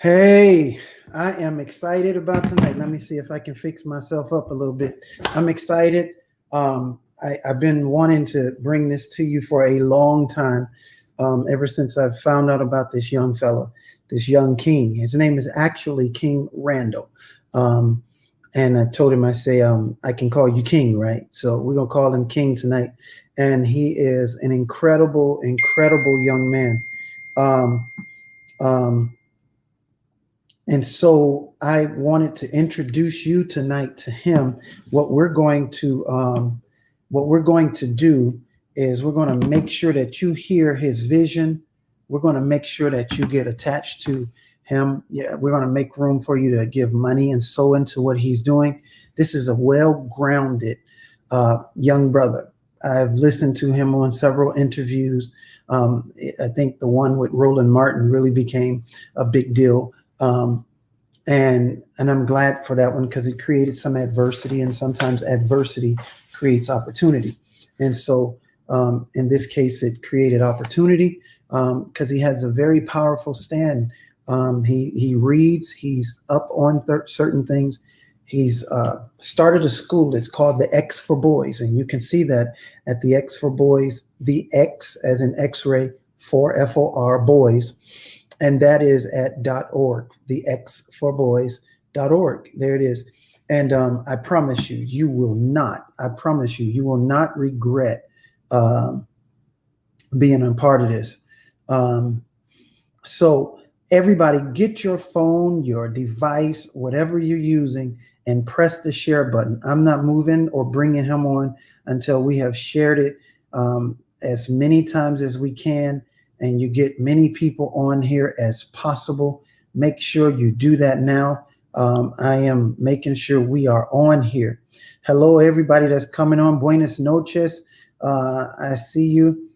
Hey, I am excited about tonight. Let me see if I can fix myself up a little bit. I'm excited. I've been wanting to bring this to you for a long time, ever since I've found out about this young fella, this young king. His name is actually King Randall. Um, and I told him, I say, I can call you King, right? So we're going to call him King tonight. And he is an incredible, incredible young man. Um, um, and so I wanted to introduce you tonight to him. What we're going to what we're going to do is we're going to make sure that you hear his vision. We're going to make sure that you get attached to him. Yeah, we're going to make room for you to give money and sow into what he's doing. This is a well-grounded young brother. I've listened to him on several interviews. I think the one with Roland Martin really became a big deal. And I'm glad for that one because it created some adversity, and sometimes adversity creates opportunity. And so in this case, it created opportunity because he has a very powerful stand. He reads. He's up on certain things. He's started a school. It's called the X for Boys, and you can see that at the X for Boys. The X as in X-ray, for FOR boys, and that is at .org, the X for Boys.org. There it is. And I promise you, you will not. I promise you, you will not regret being a part of this. So everybody, get your phone, your device, whatever you're using, and press the share button. I'm not moving or bringing him on until we have shared it as many times as we can, and you get many people on here as possible. Make sure you do that now. I am making sure we are on here. Hello, everybody that's coming on. Buenas noches. I see you.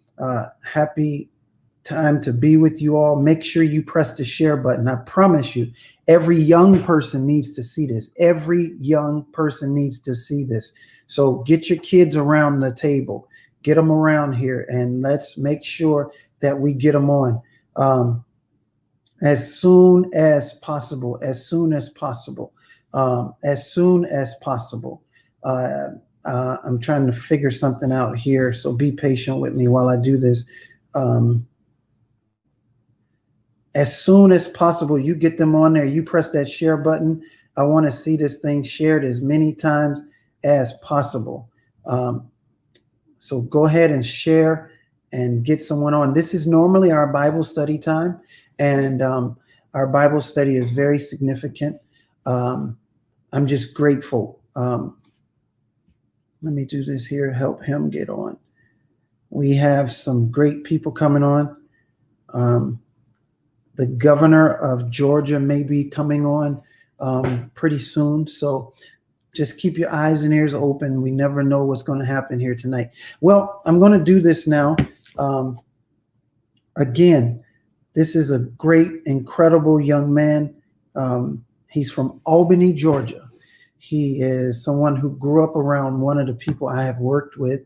Happy time to be with you all. Make sure you press the share button. I promise you, every young person needs to see this. Every young person needs to see this. So get your kids around the table. Get them around here, and let's make sure that we get them on as soon as possible. As soon as possible. As soon as possible. I'm trying to figure something out here, so be patient with me while I do this. As soon as possible, you get them on there. You press that share button. I want to see this thing shared as many times as possible. So go ahead and share and get someone on. This is normally our Bible study time, and our Bible study is very significant. I'm just grateful. Let me do this here, help him get on. We have some great people coming on. The governor of Georgia may be coming on pretty soon. So just keep your eyes and ears open. We never know what's going to happen here tonight. Well, I'm going to do this now. Again, this is a great, incredible young man. He's from Albany, Georgia. He is someone who grew up around one of the people I have worked with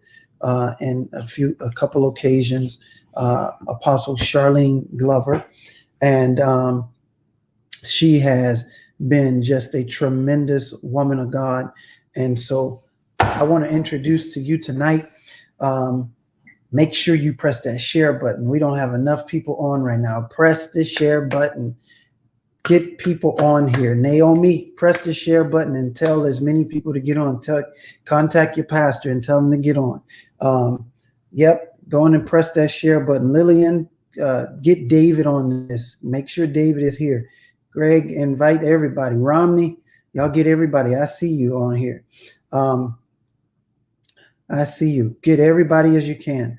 in a couple occasions, Apostle Charlene Glover. And she has been just a tremendous woman of God. And so I want to introduce to you tonight, make sure you press that share button. We don't have enough people on right now. Press the share button. Get people on here. Naomi, press the share button and tell as many people to get on. Contact your pastor and tell them to get on. Yep, go on and press that share button. Lillian, get David on this. Make sure David is here. Greg, invite everybody. Romney, y'all get everybody. I see you on here. I see you. Get everybody as you can.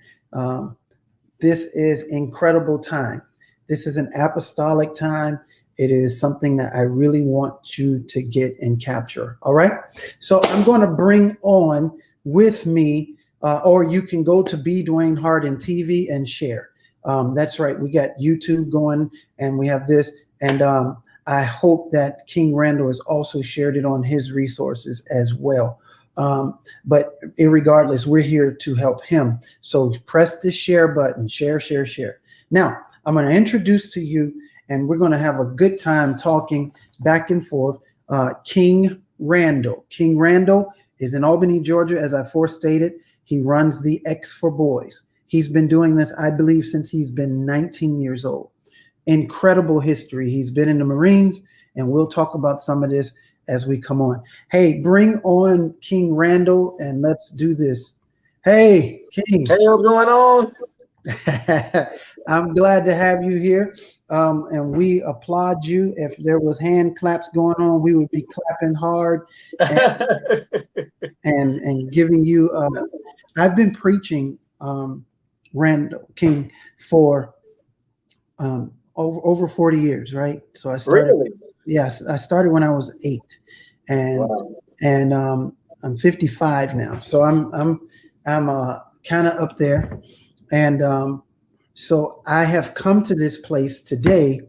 This is incredible time. This is an apostolic time. It is something that I really want you to get and capture. All right. So I'm going to bring on with me, or you can go to B. Dwayne Harden TV and share. That's right. We got YouTube going, and we have this. And I hope that King Randall has also shared it on his resources as well. But irregardless, we're here to help him. So press the share button. Share, share, share. Now, I'm going to introduce to you and we're going to have a good time talking back and forth. King Randall. King Randall is in Albany, Georgia, as I forestated. He runs the X for Boys. He's been doing this, I believe, since he's been 19 years old. Incredible history. He's been in the Marines, and we'll talk about some of this as we come on. Hey, bring on King Randall, and let's do this. Hey, King. Hey, what's going on? I'm glad to have you here, and we applaud you. If there was hand claps going on, we would be clapping hard and giving you. I've been preaching Randall King for over 40 years, right? So I started. Really? Yes, I started when I was 8, and Wow. and I'm 55 now, so I'm kind of up there, and so I have come to this place today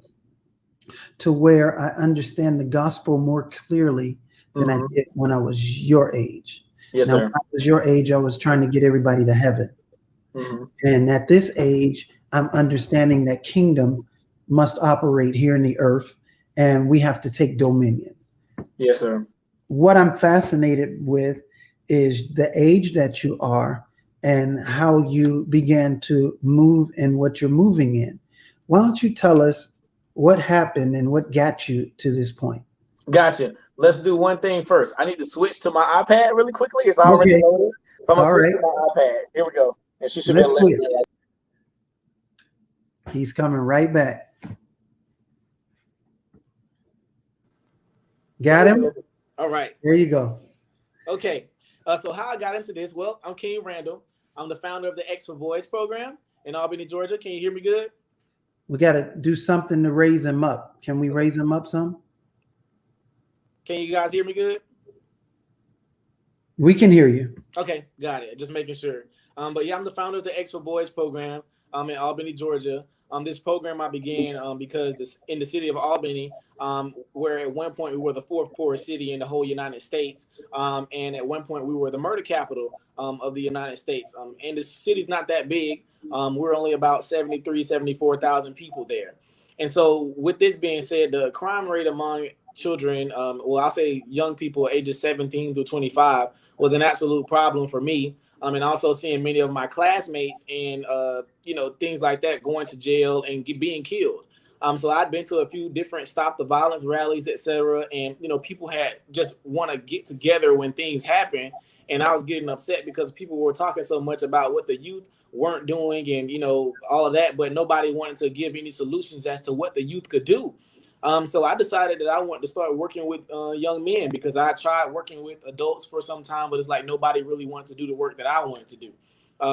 to where I understand the gospel more clearly than I did when I was your age. Yes, Now, sir. when I was your age, I was trying to get everybody to heaven, Mm-hmm. and at this age, I'm understanding that kingdom must operate here in the earth, and we have to take dominion. Yes, sir. What I'm fascinated with is the age that you are and how you began to move in what you're moving in. Why don't you tell us what happened and what got you to this point? Gotcha. Let's do one thing first. I need to switch to my iPad really quickly. It's already Okay. loaded. So I'm gonna All switch right. to my iPad. Here we go. And she should be Let's able to switch. let me. He's coming right back. Got him? All right. There you go. Okay. So how I got into this? Well, I'm King Randall. I'm the founder of the X for Boys program in Albany, Georgia. Can you hear me good? We got to do something to raise him up. Can we raise him up some? Can you guys hear me good? We can hear you. Okay, got it. Just making sure. But yeah, I'm the founder of the X for Boys program in Albany, Georgia. This program I began because in the city of Albany, where at one point we were the 4th poorest city in the whole United States, and at one point we were the murder capital of the United States. And the city's not that big. We're only about 74,000 people there. And so with this being said, the crime rate among children, well, I'll say young people ages 17 to 25 was an absolute problem for me. And also seeing many of my classmates and, things like that going to jail and being killed. So I'd been to a few different Stop the Violence rallies, etc. And, people had just want to get together when things happen. And I was getting upset because people were talking so much about what the youth weren't doing and, all of that. But nobody wanted to give any solutions as to what the youth could do. So I decided that I wanted to start working with young men because I tried working with adults for some time, but it's like nobody really wanted to do the work that I wanted to do.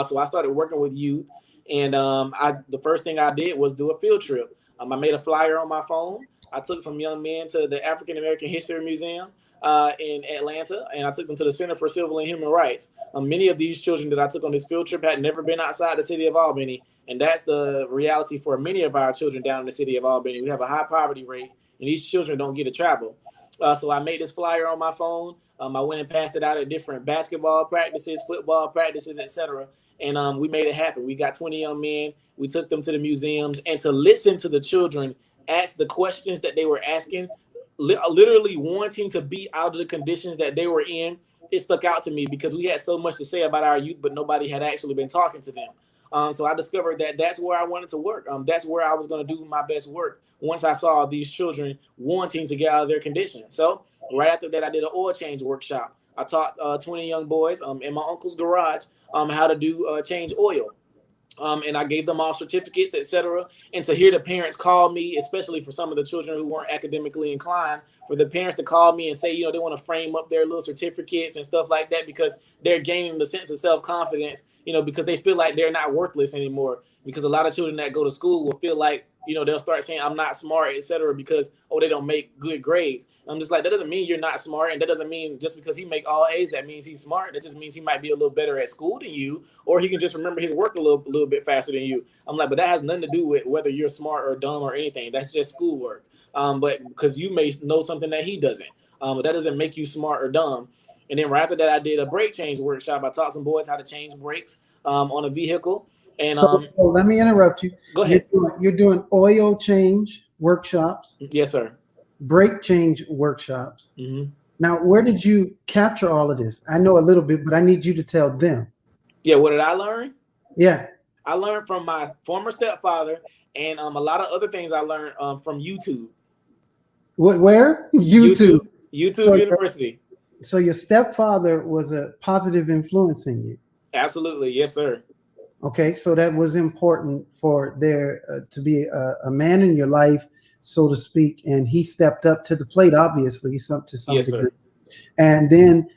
So I started working with youth, and the first thing I did was do a field trip. I made a flyer on my phone. I took some young men to the African American History Museum in Atlanta, and I took them to the Center for Civil and Human Rights. Many of these children that I took on this field trip had never been outside the city of Albany. And that's the reality for many of our children down in the city of Albany. We have a high poverty rate, and these children don't get to travel. So I made this flyer on my phone. I went and passed it out at different basketball practices, football practices, etc. And we made it happen. We got 20 young men. We took them to the museums and to listen to the children ask the questions that they were asking, literally wanting to be out of the conditions that they were in. It stuck out to me because we had so much to say about our youth, but nobody had actually been talking to them. So I discovered that that's where I wanted to work. That's where I was going to do my best work once I saw these children wanting to get out of their condition. So right after that, I did an oil change workshop. I taught 20 young boys in my uncle's garage how to do change oil. And I gave them all certificates, etc. And to hear the parents call me, especially for some of the children who weren't academically inclined, for the parents to call me and say, they want to frame up their little certificates and stuff like that because they're gaining the sense of self-confidence, because they feel like they're not worthless anymore. Because a lot of children that go to school will feel like, they'll start saying I'm not smart, etc. because, they don't make good grades. I'm just like, that doesn't mean you're not smart. And that doesn't mean just because he make all A's, that means he's smart. That just means he might be a little better at school than you, or he can just remember his work a little bit faster than you. I'm like, but that has nothing to do with whether you're smart or dumb or anything. That's just schoolwork. But because you may know something that he doesn't. But that doesn't make you smart or dumb. And then right after that, I did a brake change workshop. I taught some boys how to change brakes on a vehicle. And so let me interrupt you. Go ahead. You're doing oil change. workshops, Yes, sir. break change workshops. Hmm. Now, where did you capture all of this? I know a little bit, but I need you to tell them. Yeah, what did I learn? Yeah. I learned from my former stepfather and a lot of other things I learned from YouTube. Where? YouTube. YouTube University. So your stepfather was a positive influence in you. Absolutely. Yes, sir. Okay, so that was important for there to be a man in your life, so to speak, and he stepped up to the plate, obviously, to some Yes, degree. sir. And then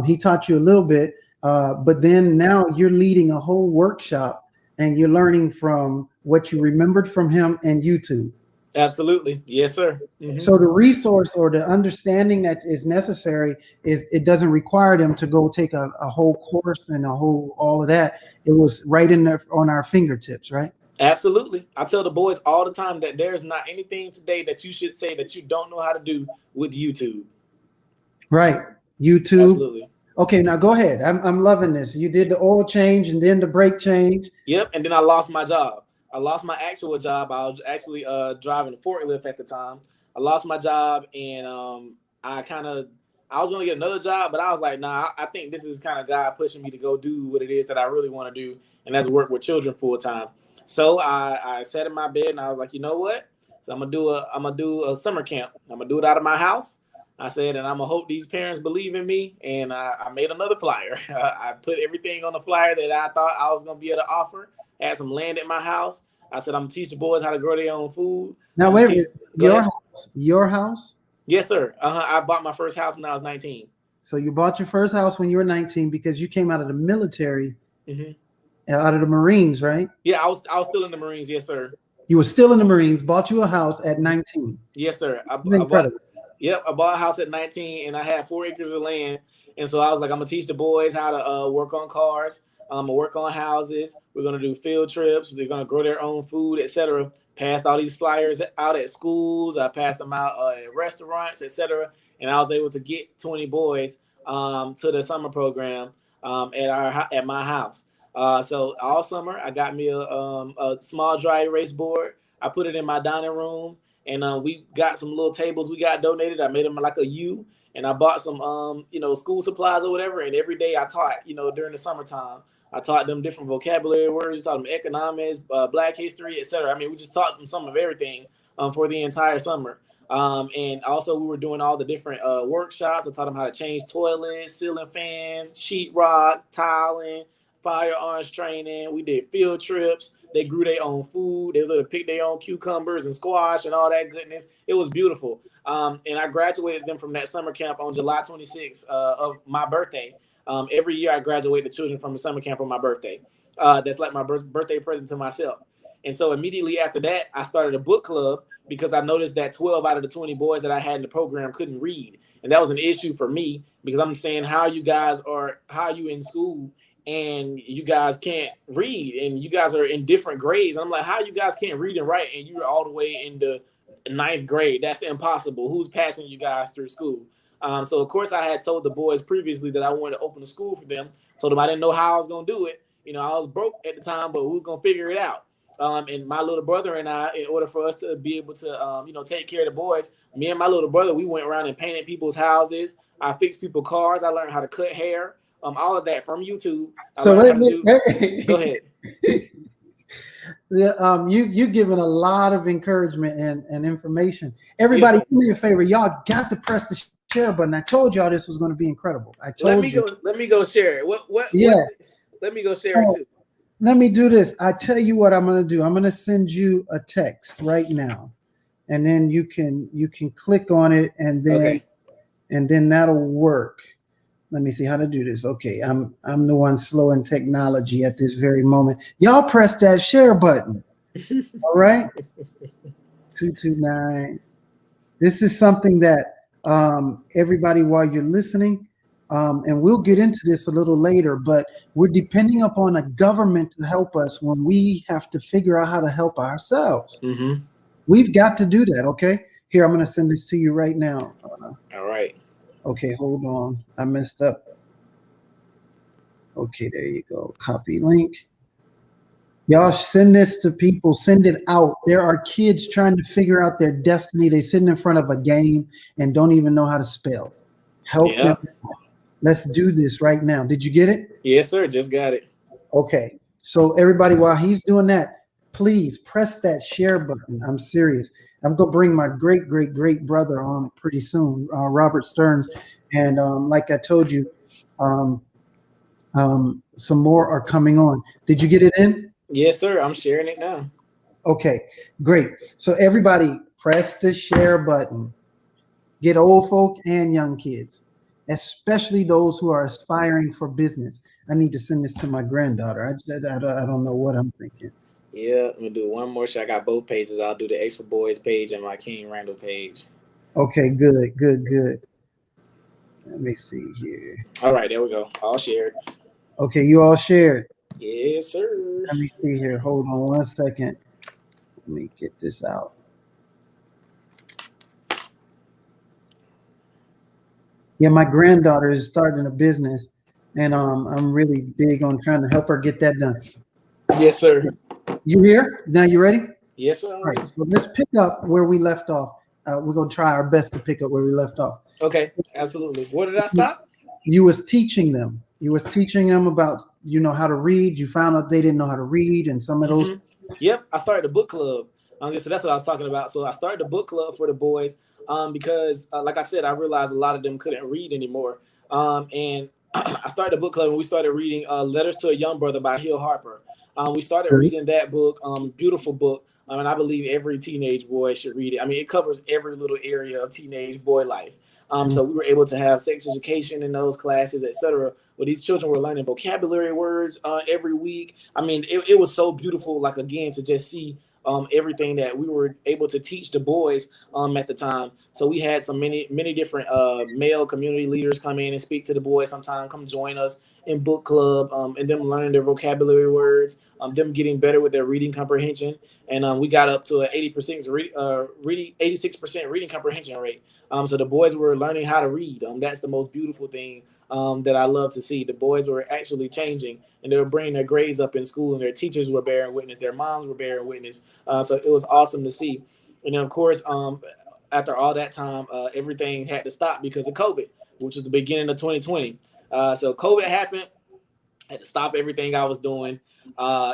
he taught you a little bit, but then now you're leading a whole workshop, and you're learning from what you remembered from him and YouTube. Absolutely. Yes, sir. Mm-hmm. So the resource or the understanding that is necessary is it doesn't require them to go take a whole course and all of that. It was right in there on our fingertips, right? Absolutely. I tell the boys all the time that there's not anything today that you should say that you don't know how to do with YouTube. Right. YouTube. Absolutely. Okay, now go ahead. I'm loving this. You did the oil change and then the brake change. Yep. And then I lost my job. I lost my actual job. I was actually driving a forklift at the time. I lost my job, and I was going to get another job, but I was like, nah, I think this is kind of God pushing me to go do what it is that I really want to do, and that's work with children full time. So I sat in my bed and I was like, you know what? So I'm gonna do a summer camp. I'm gonna do it out of my house. I said, and I'm gonna hope these parents believe in me. And I made another flyer. I put everything on the flyer that I thought I was gonna be able to offer. I had some land at my house. I said, I'm gonna teach the boys how to grow their own food. Now wait a minute. Your house? Yes, sir. I bought my first house when I was 19. So you bought your first house when you were 19 because you came out of the military, out of the Marines, right? Yeah, I was still in the Marines. Yes, sir. You were still in the Marines. Bought you a house at 19. Yes, sir. I bought a house at 19, and I had 4 acres of land. And so I was like, I'm gonna teach the boys how to work on cars. I'm gonna work on houses. We're gonna do field trips. They're gonna grow their own food, etc. Passed all these flyers out at schools. I passed them out at restaurants, etc. And I was able to get 20 boys to the summer program at my house. So all summer, I got me a small dry erase board. I put it in my dining room, and we got some little tables we got donated. I made them like a U, and I bought some school supplies or whatever. And every day I taught, during the summertime. I taught them different vocabulary words. We taught them economics, Black history, etc. I mean, we just taught them some of everything for the entire summer. And also we were doing all the different workshops. I taught them how to change toilets, ceiling fans, sheetrock, tiling, firearms training. We did field trips. They grew their own food. They was able to pick their own cucumbers and squash and all that goodness. It was beautiful. And I graduated them from that summer camp on July 26th of my birthday. Every year I graduate the children from the summer camp on my birthday. That's like my birthday present to myself. And so immediately after that, I started a book club because I noticed that 12 out of the 20 boys that I had in the program couldn't read. And that was an issue for me because I'm saying, how are you in school and you guys can't read and you guys are in different grades? And I'm like, how you guys can't read and write and you're all the way in the 9th grade? That's impossible. Who's passing you guys through school? So of course I had told the boys previously that I wanted to open a school for them. Told them I didn't know how I was going to do it. I was broke at the time, but who's going to figure it out? And my little brother and I, in order for us to be able to, take care of the boys, me and my little brother, we went around and painted people's houses. I fixed people's cars. I learned how to cut hair. All of that from YouTube. Go ahead. You giving a lot of encouragement and information. Everybody, do me a favor. Y'all got to press the share button. I told y'all this was going to be incredible. Let me go share it. Let me go share it too. Let me do this. I tell you what I'm going to do. I'm going to send you a text right now, and then you can click on it, and then that'll work. Let me see how to do this. Okay, I'm the one slow in technology at this very moment. Y'all press that share button. All right. 229. This is something that everybody, while you're listening, and we'll get into this a little later, but we're depending upon a government to help us when we have to figure out how to help ourselves. Mm-hmm. We've got to do that. Okay. Here, I'm going to send this to you right now. All right. Okay, hold on. I messed up. Okay, there you go. Copy link. Y'all send this to people, send it out. There are kids trying to figure out their destiny. They sitting in front of a game and don't even know how to spell. Help Yeah. them. Let's do this right now. Did you get it? Yes, sir. Just got it. Okay. So everybody, while he's doing that, please press that share button. I'm serious. I'm gonna bring my great brother on pretty soon, Robert Stearns, and like I told you, um, some more are coming on. Did you get it in? Yes, sir. I'm sharing it now. Okay, great. So everybody, press the share button. Get old folk and young kids, especially those who are aspiring for business. I need to send this to my granddaughter. I don't know what I'm thinking. Yeah, I'm gonna do one more shot. I got both pages. I'll do the X for Boys page and my King Randall page. Okay, good. Let me see here. All right, there we go. All shared. Okay, you all shared. Yes, sir. Let me see here. Hold on 1 second. Let me get this out. Yeah, my granddaughter is starting a business, and I'm really big on trying to help her get that done. Yes, sir. You here? Now you ready? Yes, sir. All right. So let's pick up where we left off. We're gonna try our best to pick up where we left off. Okay, absolutely. Where did I stop? You was teaching them. You was teaching them about how to read. You found out they didn't know how to read, and some of those. Yep, I started a book club. So that's what I was talking about. So I started a book club for the boys because, like I said, I realized a lot of them couldn't read anymore. And I started a book club, and we started reading Letters to a Young Brother by Hill Harper. We started reading that book, beautiful book. And I believe every teenage boy should read it. I mean, it covers every little area of teenage boy life. So we were able to have sex education in those classes, etc. Where these children were learning vocabulary words every week. I mean, it was so beautiful, like, again, to just see everything that we were able to teach the boys at the time. So we had many different male community leaders come in and speak to the boys sometime, come join us in book club, and them learning their vocabulary words, them getting better with their reading comprehension. And we got up to an 86% reading comprehension rate. So the boys were learning how to read. That's the most beautiful thing that I love to see. The boys were actually changing, and they were bringing their grades up in school, and their teachers were bearing witness. Their moms were bearing witness. So it was awesome to see. And then, of course, after all that time, everything had to stop because of COVID, which was the beginning of 2020. So COVID happened. I had to stop everything I was doing.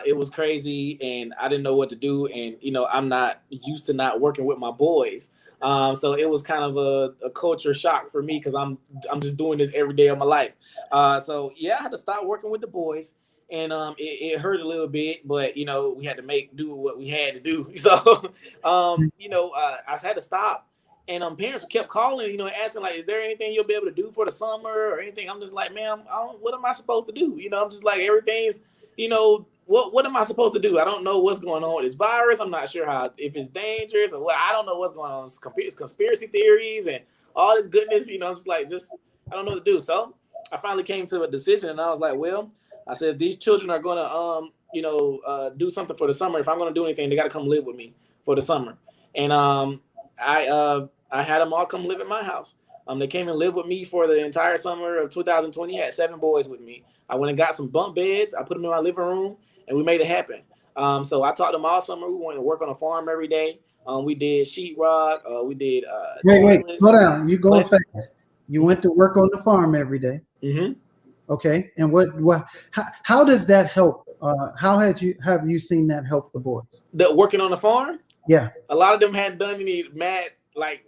It was crazy, and I didn't know what to do. And I'm not used to not working with my boys. So it was kind of a culture shock for me because I'm just doing this every day of my life. So yeah, I had to stop working with the boys, and it hurt a little bit, but we had to do what we had to do. So I had to stop, and parents kept calling, asking like, "Is there anything you'll be able to do for the summer or anything?" I'm just like, "Man, what am I supposed to do?" I'm just like, everything's, what am I supposed to do? I don't know what's going on with this virus. I'm not sure if it's dangerous or what. I don't know what's going on. It's conspiracy theories and all this goodness. I'm just like, I don't know what to do. So I finally came to a decision, and I was like, well, I said, if these children are going to, do something for the summer, if I'm going to do anything, they got to come live with me for the summer. And I had them all come live at my house. They came and lived with me for the entire summer of 2020. I had 7 boys with me. I went and got some bunk beds. I put them in my living room, and we made it happen. So I taught them all summer. We went to work on a farm every day. We did sheetrock. We did. Wait, slow down. You going fast. You went to work on the farm every day. Mm-hmm. Okay, and how does that help? How have you seen that help the boys? Working on the farm? Yeah. A lot of them hadn't done any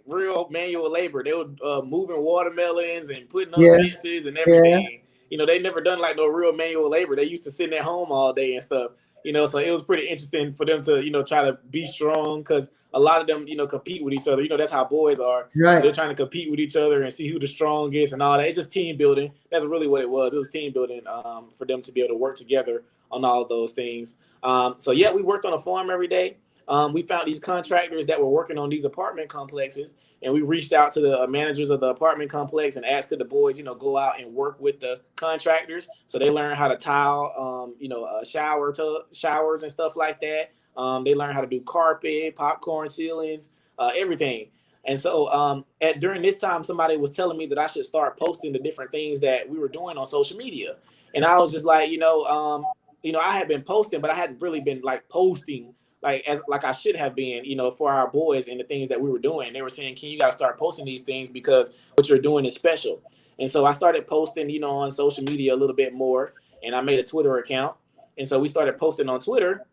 real manual labor. They were moving watermelons and putting up fences and everything. Yeah. They never done no real manual labor. They used to sit at home all day and stuff. So it was pretty interesting for them to, try to be strong, because a lot of them, compete with each other. That's how boys are. Right. So they're trying to compete with each other and see who the strongest and all that. It's just team building. That's really what it was. It was team building for them to be able to work together on all of those things. So yeah, we worked on a farm every day. We found these contractors that were working on these apartment complexes, and we reached out to the managers of the apartment complex and asked could the boys, go out and work with the contractors. So they learned how to tile, showers and stuff like that. They learned how to do carpet, popcorn ceilings, everything. And so during this time, somebody was telling me that I should start posting the different things that we were doing on social media. And I was just like, I had been posting, but I hadn't really been like posting like I should have been, for our boys and the things that we were doing. They were saying, "Ken, you got to start posting these things because what you're doing is special." And so I started posting, on social media a little bit more, and I made a Twitter account. And so we started posting on Twitter.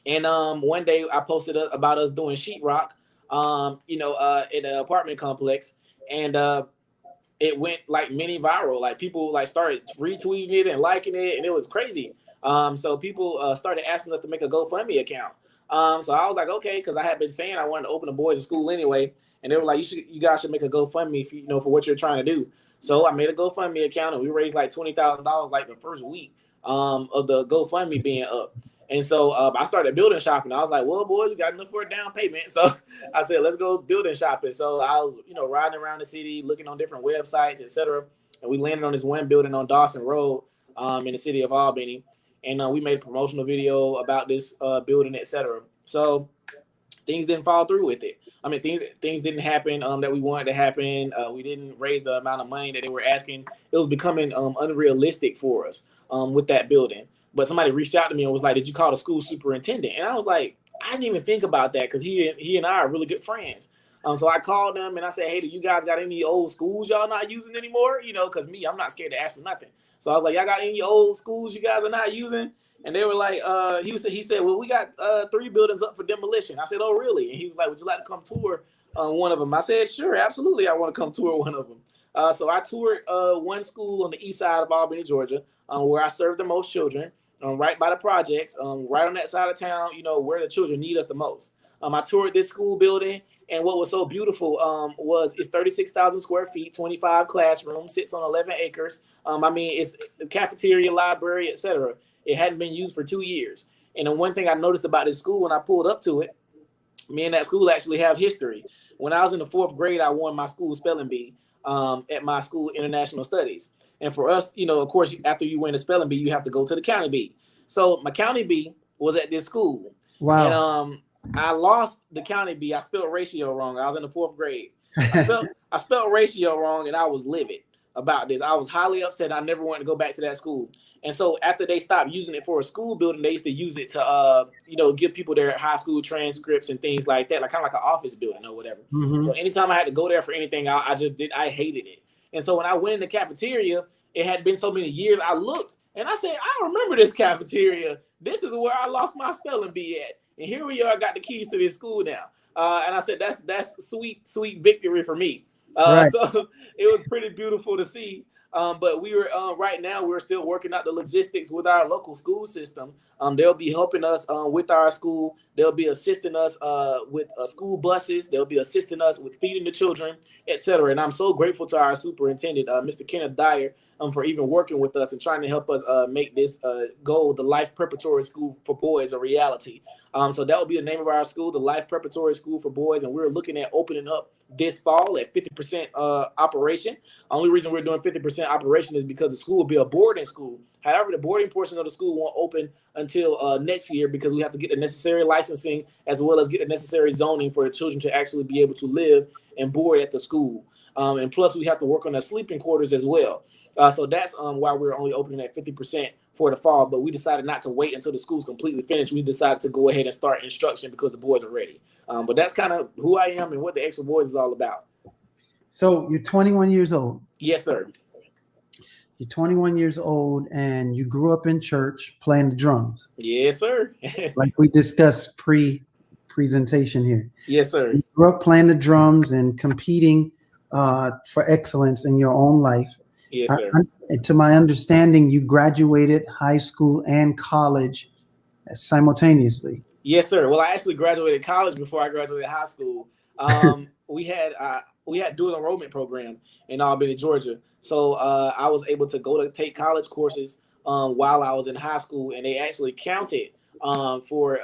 And one day I posted about us doing sheetrock, in an apartment complex, and it went like mini viral. Like people like started retweeting it and liking it, and it was crazy. So people started asking us to make a GoFundMe account. So I was like, okay, because I had been saying I wanted to open a boys' school anyway, and they were like, you guys should make a GoFundMe for what you're trying to do. So I made a GoFundMe account, and we raised like $20,000 like the first week of the GoFundMe being up. And so I started building shopping. I was like, well, boys, you got enough for a down payment. So I said, let's go building shopping. So I was, riding around the city, looking on different websites, etc. And we landed on this one building on Dawson Road in the city of Albany. And we made a promotional video about this building, etc. So things didn't fall through with it. I mean, things didn't happen that we wanted to happen. We didn't raise the amount of money that they were asking. It was becoming unrealistic for us with that building. But somebody reached out to me and was like, "Did you call the school superintendent?" And I was like, I didn't even think about that because he and I are really good friends. So I called them and I said, "Hey, do you guys got any old schools y'all not using anymore?" Because I'm not scared to ask for nothing. So I was like, "Y'all got any old schools you guys are not using?" And they were like, he said, "Well, we got 3 buildings up for demolition." I said, "Oh, really?" And he was like, "Would you like to come tour one of them?" I said, "Sure, absolutely. I want to come tour one of them." So I toured one school on the east side of Albany, Georgia, where I served the most children, right by the projects, right on that side of town, where the children need us the most. I toured this school building, and what was so beautiful was it's 36,000 square feet, 25 classrooms, sits on 11 acres. It's a cafeteria, library, etc. It hadn't been used for 2 years. And then one thing I noticed about this school when I pulled up to it, me and that school actually have history. When I was in the 4th grade, I won my school spelling bee at my school, International Studies. And for us, of course, after you win the spelling bee, you have to go to the county bee. So my county bee was at this school. Wow. And I lost the county bee. I spelled ratio wrong. I was in the 4th grade. I spelled ratio wrong, and I was livid about this. I was highly upset. I never wanted to go back to that school. And so after they stopped using it for a school building, they used to use it to, give people their high school transcripts and things like that, like kind of like an office building or whatever. Mm-hmm. So anytime I had to go there for anything, I hated it. And so when I went in the cafeteria, it had been so many years. I looked and I said, I remember this cafeteria. This is where I lost my spelling bee at. And here we are, got the keys to this school now. And I said, that's sweet victory for me. Right. So it was pretty beautiful to see. But we were right now we're still working out the logistics with our local school system. They'll be helping us with our school. They'll be assisting us with school buses. They'll be assisting us with feeding the children, etc. And I'm so grateful to our superintendent, Mr. Kenneth Dyer, for even working with us and trying to help us make this goal, the Life Preparatory School for Boys, a reality. So that will be the name of our school, the Life Preparatory School for Boys, and we're looking at opening up this fall at 50% operation. Only reason we're doing 50% operation is because the school will be a boarding school. However, the boarding portion of the school won't open until next year because we have to get the necessary licensing as well as get the necessary zoning for the children to actually be able to live and board at the school. And plus, we have to work on the sleeping quarters as well. So that's why we're only opening at 50% for the fall. But we decided not to wait until the school's completely finished. We decided to go ahead and start instruction because the boys are ready. But that's kind of who I am and what the Extra Boys is all about. So you're 21 years old. Yes, sir. You're 21 years old, and you grew up in church playing the drums. Yes, sir. Like we discussed pre-presentation here. Yes, sir. You grew up playing the drums and competing for excellence in your own life. Yes, sir. To my understanding, you graduated high school and college simultaneously. Yes, sir. Well, I actually graduated college before I graduated high school. We had dual enrollment program in Albany, Georgia. So I was able to go to take college courses while I was in high school, and they actually counted for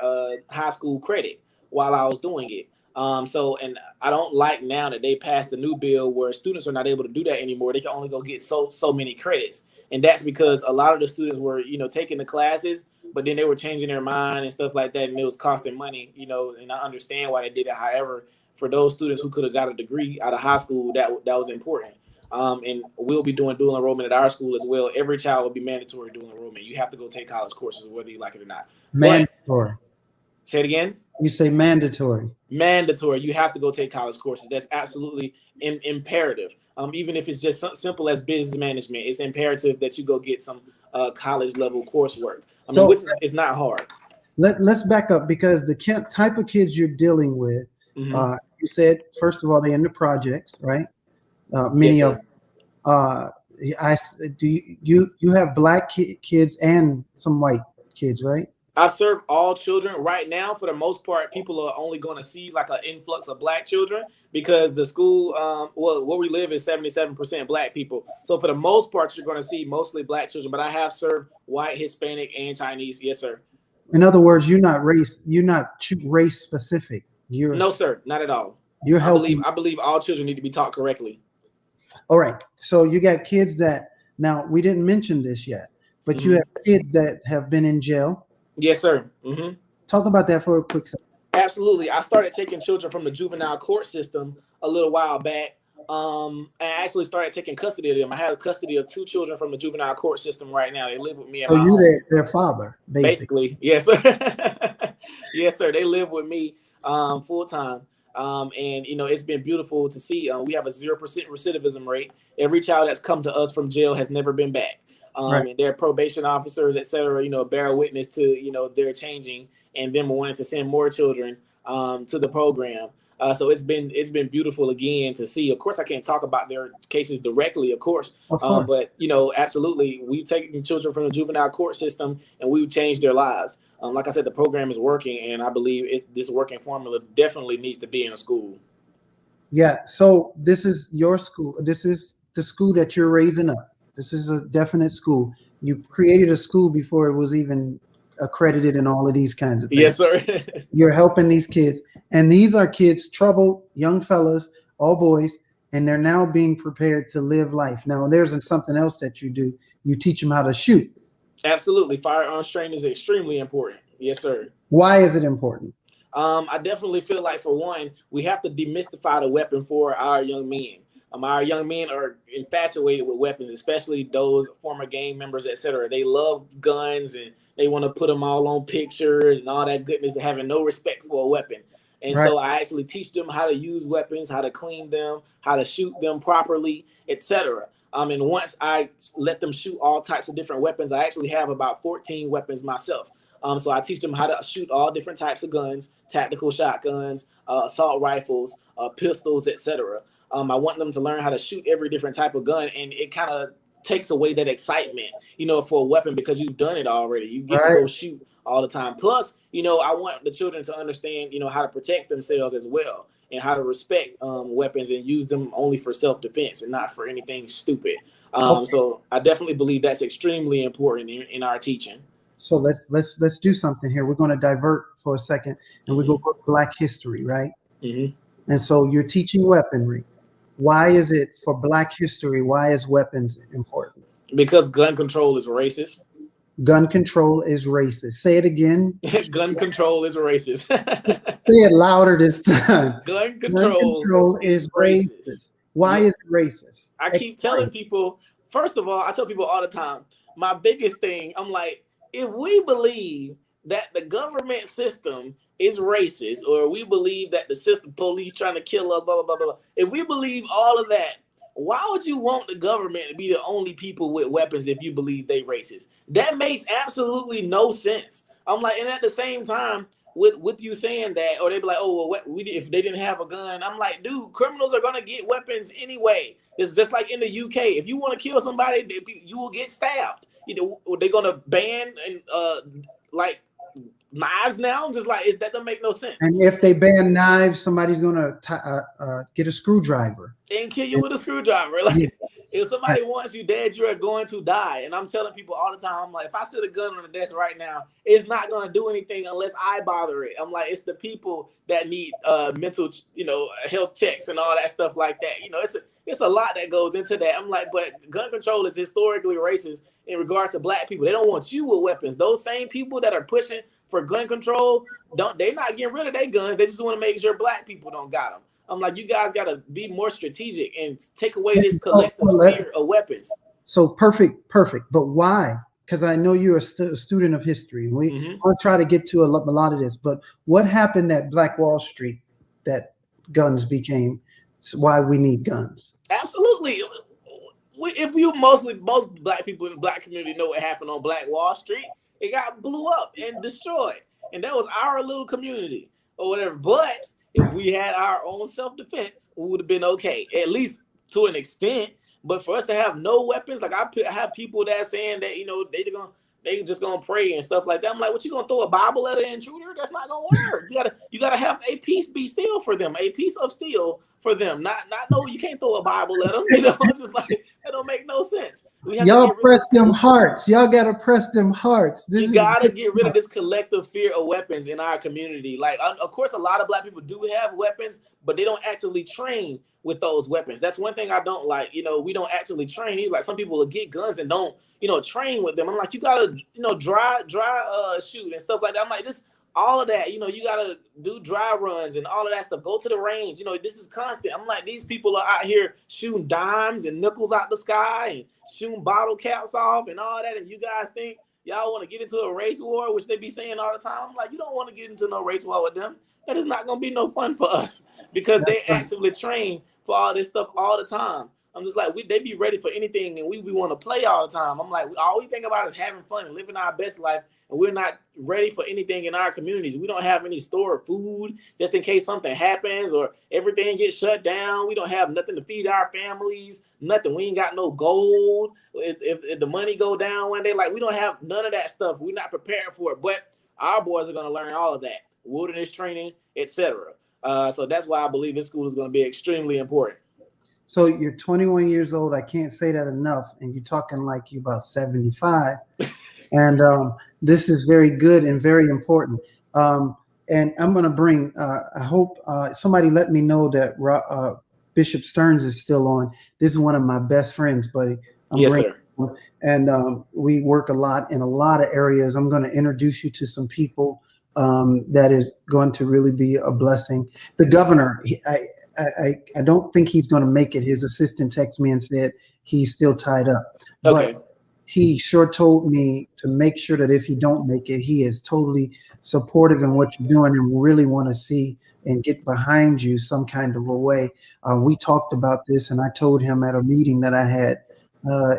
high school credit while I was doing it. And I don't like now that they passed a new bill where students are not able to do that anymore. They can only go get so many credits. And that's because a lot of the students were, taking the classes, but then they were changing their mind and stuff like that. And it was costing money, and I understand why they did it. However, for those students who could have got a degree out of high school, that was important. And we'll be doing dual enrollment at our school as well. Every child will be mandatory dual enrollment. You have to go take college courses whether you like it or not. Mandatory. But, say it again. You say mandatory. Mandatory. You have to go take college courses. That's absolutely imperative. Even if it's just simple as business management, it's imperative that you go get some college level coursework. Which is not hard. Let's back up, because the type of kids you're dealing with, you said, first of all, they're in the projects, right? Many Yes, of you have black kids and some white kids, right? I serve all children right now. For the most part, people are only going to see like an influx of black children because the school, where we live is 77% black people. So for the most part, you're going to see mostly black children, but I have served white, Hispanic, and Chinese. Yes, sir. In other words, you're not race specific. No, sir, not at all. You're helping. I believe all children need to be taught correctly. All right. So you got kids that, now we didn't mention this yet, but you have kids that have been in jail. Yes, sir. Talk about that for a quick second. Absolutely. I started taking children from the juvenile court system a little while back. And I actually started taking custody of them. I have custody of 2 children from the juvenile court system right now. They live with me. So you their father, basically. Yes, sir. Yes, sir. They live with me full time. And it's been beautiful to see. We have a 0% recidivism rate. Every child that's come to us from jail has never been back. Right. And their probation officers, et cetera, bear witness to, their changing and them wanting to send more children to the program. So it's been beautiful again to see. Of course, I can't talk about their cases directly, of course. But, absolutely, we've taken children from the juvenile court system and we've changed their lives. Like I said, the program is working, and I believe this working formula definitely needs to be in a school. Yeah. So this is your school. This is the school that you're raising up. This is a definite school. You created a school before it was even accredited and all of these kinds of things. Yes, sir. You're helping these kids. And these are kids, troubled young fellas, all boys, and they're now being prepared to live life. Now, there's something else that you do. You teach them how to shoot. Absolutely. Firearms training is extremely important. Yes, sir. Why is it important? I definitely feel like, for one, we have to demystify the weapon for our young men. Our young men are infatuated with weapons, especially those former gang members, et cetera. They love guns and they want to put them all on pictures and all that goodness, and having no respect for a weapon. And so I actually teach them how to use weapons, how to clean them, how to shoot them properly, et cetera. And once I let them shoot all types of different weapons, I actually have about 14 weapons myself. So I teach them how to shoot all different types of guns, tactical shotguns, assault rifles, pistols, et cetera. I want them to learn how to shoot every different type of gun, and it kind of takes away that excitement, for a weapon, because you've done it already. You get to go shoot all the time. Plus, I want the children to understand, how to protect themselves as well, and how to respect weapons and use them only for self-defense and not for anything stupid. So I definitely believe that's extremely important in our teaching. So let's do something here. We're going to divert for a second, and we go to Black history, right? And so you're teaching weaponry. Why is it for Black history? Why is weapons important? Because gun control is racist. Gun control is racist. Say it again. Gun control is racist. Say it louder this time. Gun control is racist. Why is it racist? I keep telling people, first of all, I tell people all the time, my biggest thing, I'm like, if we believe that the government system is racist, or we believe that the system, police trying to kill us, blah, blah, blah, blah. If we believe all of that, why would you want the government to be the only people with weapons if you believe they racist? That makes absolutely no sense. I'm like, and at the same time, with you saying that, or they be like, oh, well, if they didn't have a gun, I'm like, dude, criminals are going to get weapons anyway. It's just like in the UK. If you want to kill somebody, you will get stabbed. They're going to ban like knives now. Just like, that doesn't make no sense. And if they ban knives, somebody's going to get a screwdriver and kill you with a screwdriver. Like, if somebody wants you dead, you are going to die. And I'm telling people all the time, I'm like, if I sit a gun on the desk right now, it's not going to do anything unless I bother it. I'm like, it's the people that need mental, health checks and all that stuff like that. It's a lot that goes into that. I'm like, but gun control is historically racist in regards to Black people. They don't want you with weapons. Those same people that are pushing for gun control, they're not getting rid of their guns. They just want to make sure Black people don't got them. I'm like, you guys got to be more strategic and take away this collective fear of weapons. So perfect. But why? Because I know you're a student of history. We want to try to get to a lot of this. But what happened at Black Wall Street that guns became why we need guns? Absolutely. If you most black people in the black community know what happened on Black Wall Street, it got blew up and destroyed. And that was our little community or whatever. But if we had our own self-defense, we would have been okay, at least to an extent. But for us to have no weapons, like I have people that are saying that, you know, they just gonna pray and stuff like that. I'm like, what, you gonna throw a Bible at an intruder? That's not gonna work. You gotta have a piece be still for them, a piece of steel for them. Not no, you can't throw a Bible at them. You know, just like that don't make no sense. Y'all press them hearts. Y'all gotta press them hearts. You gotta get rid of this collective fear of weapons in our community. Like, of course, a lot of black people do have weapons, but they don't actively train with those weapons. That's one thing I don't like. You know, we don't actively train. Like, some people will get guns and don't, you know, train with them. I'm like, you gotta, you know, dry shoot and stuff like that. I'm like, just all of that, you know, you gotta do dry runs and all of that stuff. Go to the range. You know, this is constant. I'm like, these people are out here shooting dimes and nickels out the sky and shooting bottle caps off and all that. And you guys think y'all want to get into a race war, which they be saying all the time. I'm like, you don't want to get into no race war with them. That is not gonna be no fun for us, because they actively train for all this stuff all the time. I'm just like, they be ready for anything, and we want to play all the time. I'm like, all we think about is having fun and living our best life, and we're not ready for anything in our communities. We don't have any stored food just in case something happens or everything gets shut down. We don't have nothing to feed our families, nothing. We ain't got no gold. If the money go down one day, like, we don't have none of that stuff. We're not prepared for it, but our boys are going to learn all of that, wilderness training, etc. So that's why I believe this school is going to be extremely important. So you're 21 years old. I can't say that enough. And you're talking like you're about 75. And this is very good and very important. And I'm going to bring, I hope somebody let me know that Bishop Stearns is still on. This is one of my best friends, buddy. Yes, sir. And we work a lot in a lot of areas. I'm going to introduce you to some people that is going to really be a blessing. The governor, I don't think he's going to make it. His assistant texted me and said he's still tied up. Okay. But he sure told me to make sure that if he don't make it, he is totally supportive in what you're doing and really want to see and get behind you some kind of a way. We talked about this, and I told him at a meeting that I had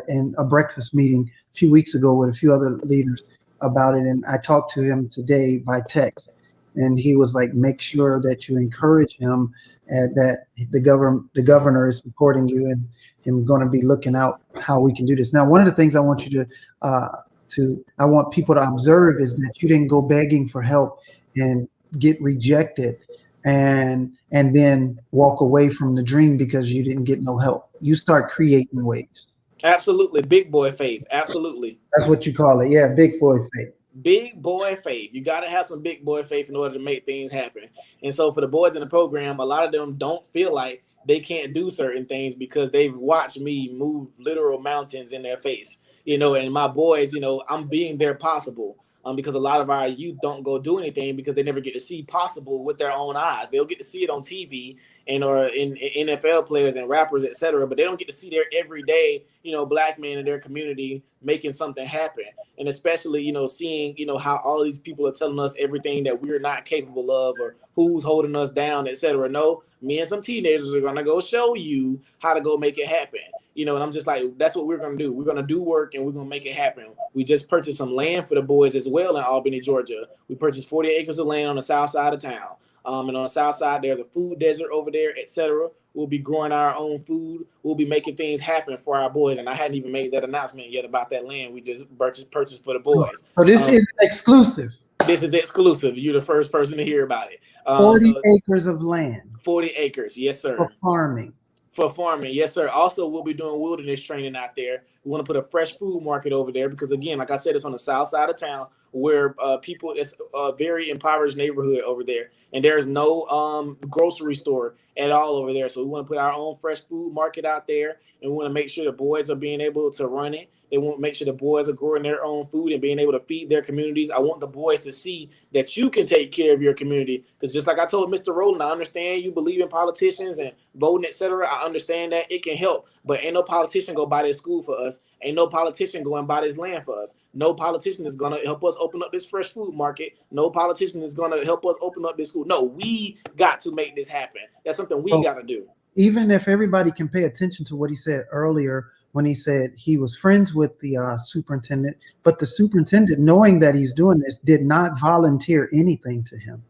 in a breakfast meeting a few weeks ago with a few other leaders about it. And I talked to him today by text. And he was like, make sure that you encourage him, that the governor is supporting you, and him going to be looking out how we can do this. Now, one of the things I want you I want people to observe is that you didn't go begging for help and get rejected and then walk away from the dream because you didn't get no help. You start creating ways. Absolutely. Big boy faith. Absolutely. That's what you call it. Yeah, big boy faith. Big boy faith. You got to have some big boy faith in order to make things happen. And so for the boys in the program, a lot of them don't feel like they can't do certain things because they've watched me move literal mountains in their face, you know, and my boys, you know, I'm being there possible. Because a lot of our youth don't go do anything because they never get to see possible with their own eyes. They'll get to see it on TV and or in NFL players and rappers, etc. But they don't get to see their everyday, you know, black men in their community making something happen. And especially, you know, seeing, you know, how all these people are telling us everything that we're not capable of or who's holding us down, etc. No, me and some teenagers are going to go show you how to go make it happen. You know, and I'm just like, that's what we're going to do. We're going to do work and we're going to make it happen. We just purchased some land for the boys as well in Albany, Georgia. We purchased 40 acres of land on the south side of town. And on the south side, there's a food desert over there, etc. We'll be growing our own food. We'll be making things happen for our boys. And I hadn't even made that announcement yet about that land we just purchased for the boys. So this is exclusive. This is exclusive. You're the first person to hear about it. 40 acres of land. 40 acres. Yes, sir. For farming. For farming, yes, sir. Also, we'll be doing wilderness training out there. We want to put a fresh food market over there because, again, like I said, it's on the south side of town where it's a very impoverished neighborhood over there, and there is no grocery store at all over there. So we want to put our own fresh food market out there, and we want to make sure the boys are being able to run it. They want to make sure the boys are growing their own food and being able to feed their communities. I want the boys to see that you can take care of your community. Because just like I told Mr. Rowland, I understand you believe in politicians and voting, etc. I understand that it can help. But ain't no politician go buy this school for us. Ain't no politician go and buy this land for us. No politician is going to help us open up this fresh food market. No politician is going to help us open up this school. No, we got to make this happen. That's something we got to do. Even if everybody can pay attention to what he said earlier, when he said he was friends with the superintendent, but the superintendent, knowing that he's doing this, did not volunteer anything to him.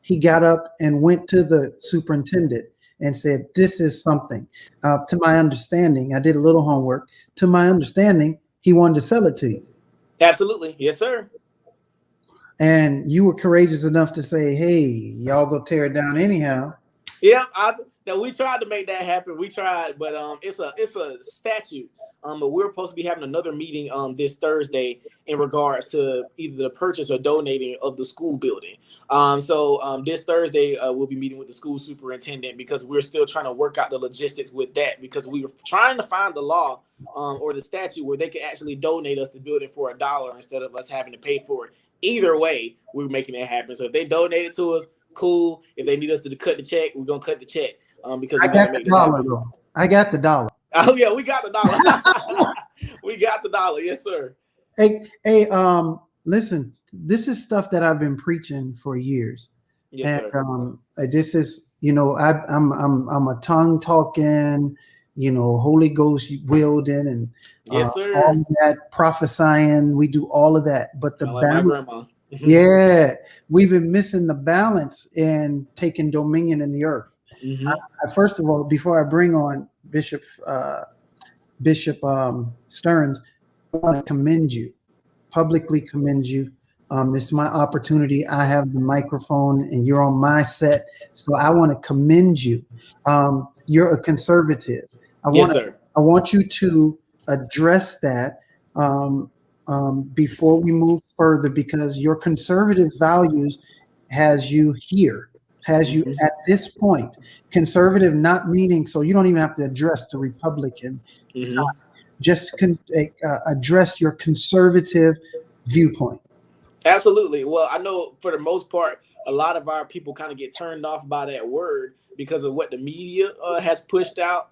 He got up and went to the superintendent and said, this is something. To my understanding, I did a little homework. To my understanding, he wanted to sell it to you. Absolutely. Yes, sir. And you were courageous enough to say, hey, y'all go tear it down anyhow. Yeah, now we tried to make that happen. We tried, but it's a statute. But we're supposed to be having another meeting this Thursday in regards to either the purchase or donating of the school building. So this Thursday we'll be meeting with the school superintendent because we're still trying to work out the logistics with that, because we were trying to find the law or the statute where they could actually donate us the building for $1 instead of us having to pay for it. Either way, we're making it happen. So if they donate it to us, cool. If they need us to cut the check, we're gonna cut the check because I got the dollar though. I got the dollar. Oh yeah, we got the dollar. We got the dollar, yes, sir. Hey, listen, this is stuff that I've been preaching for years. Yes, and sir. This is, I'm a tongue talking, Holy Ghost wielding, and yes, sir. all that prophesying. We do all of that, but the like my grandma. Yeah, we've been missing the balance in taking dominion in the earth. Mm-hmm. First of all, before I bring on Bishop Stearns, I want to commend you, publicly commend you. This is my opportunity. I have the microphone and you're on my set, so I want to commend you. You're a conservative. I want you to address that before we move further, because your conservative values has you here, has you at this point. Conservative not meaning, so you don't even have to address the Republican. Mm-hmm. Just address your conservative viewpoint. Absolutely. Well, I know for the most part, a lot of our people kind of get turned off by that word because of what the media has pushed out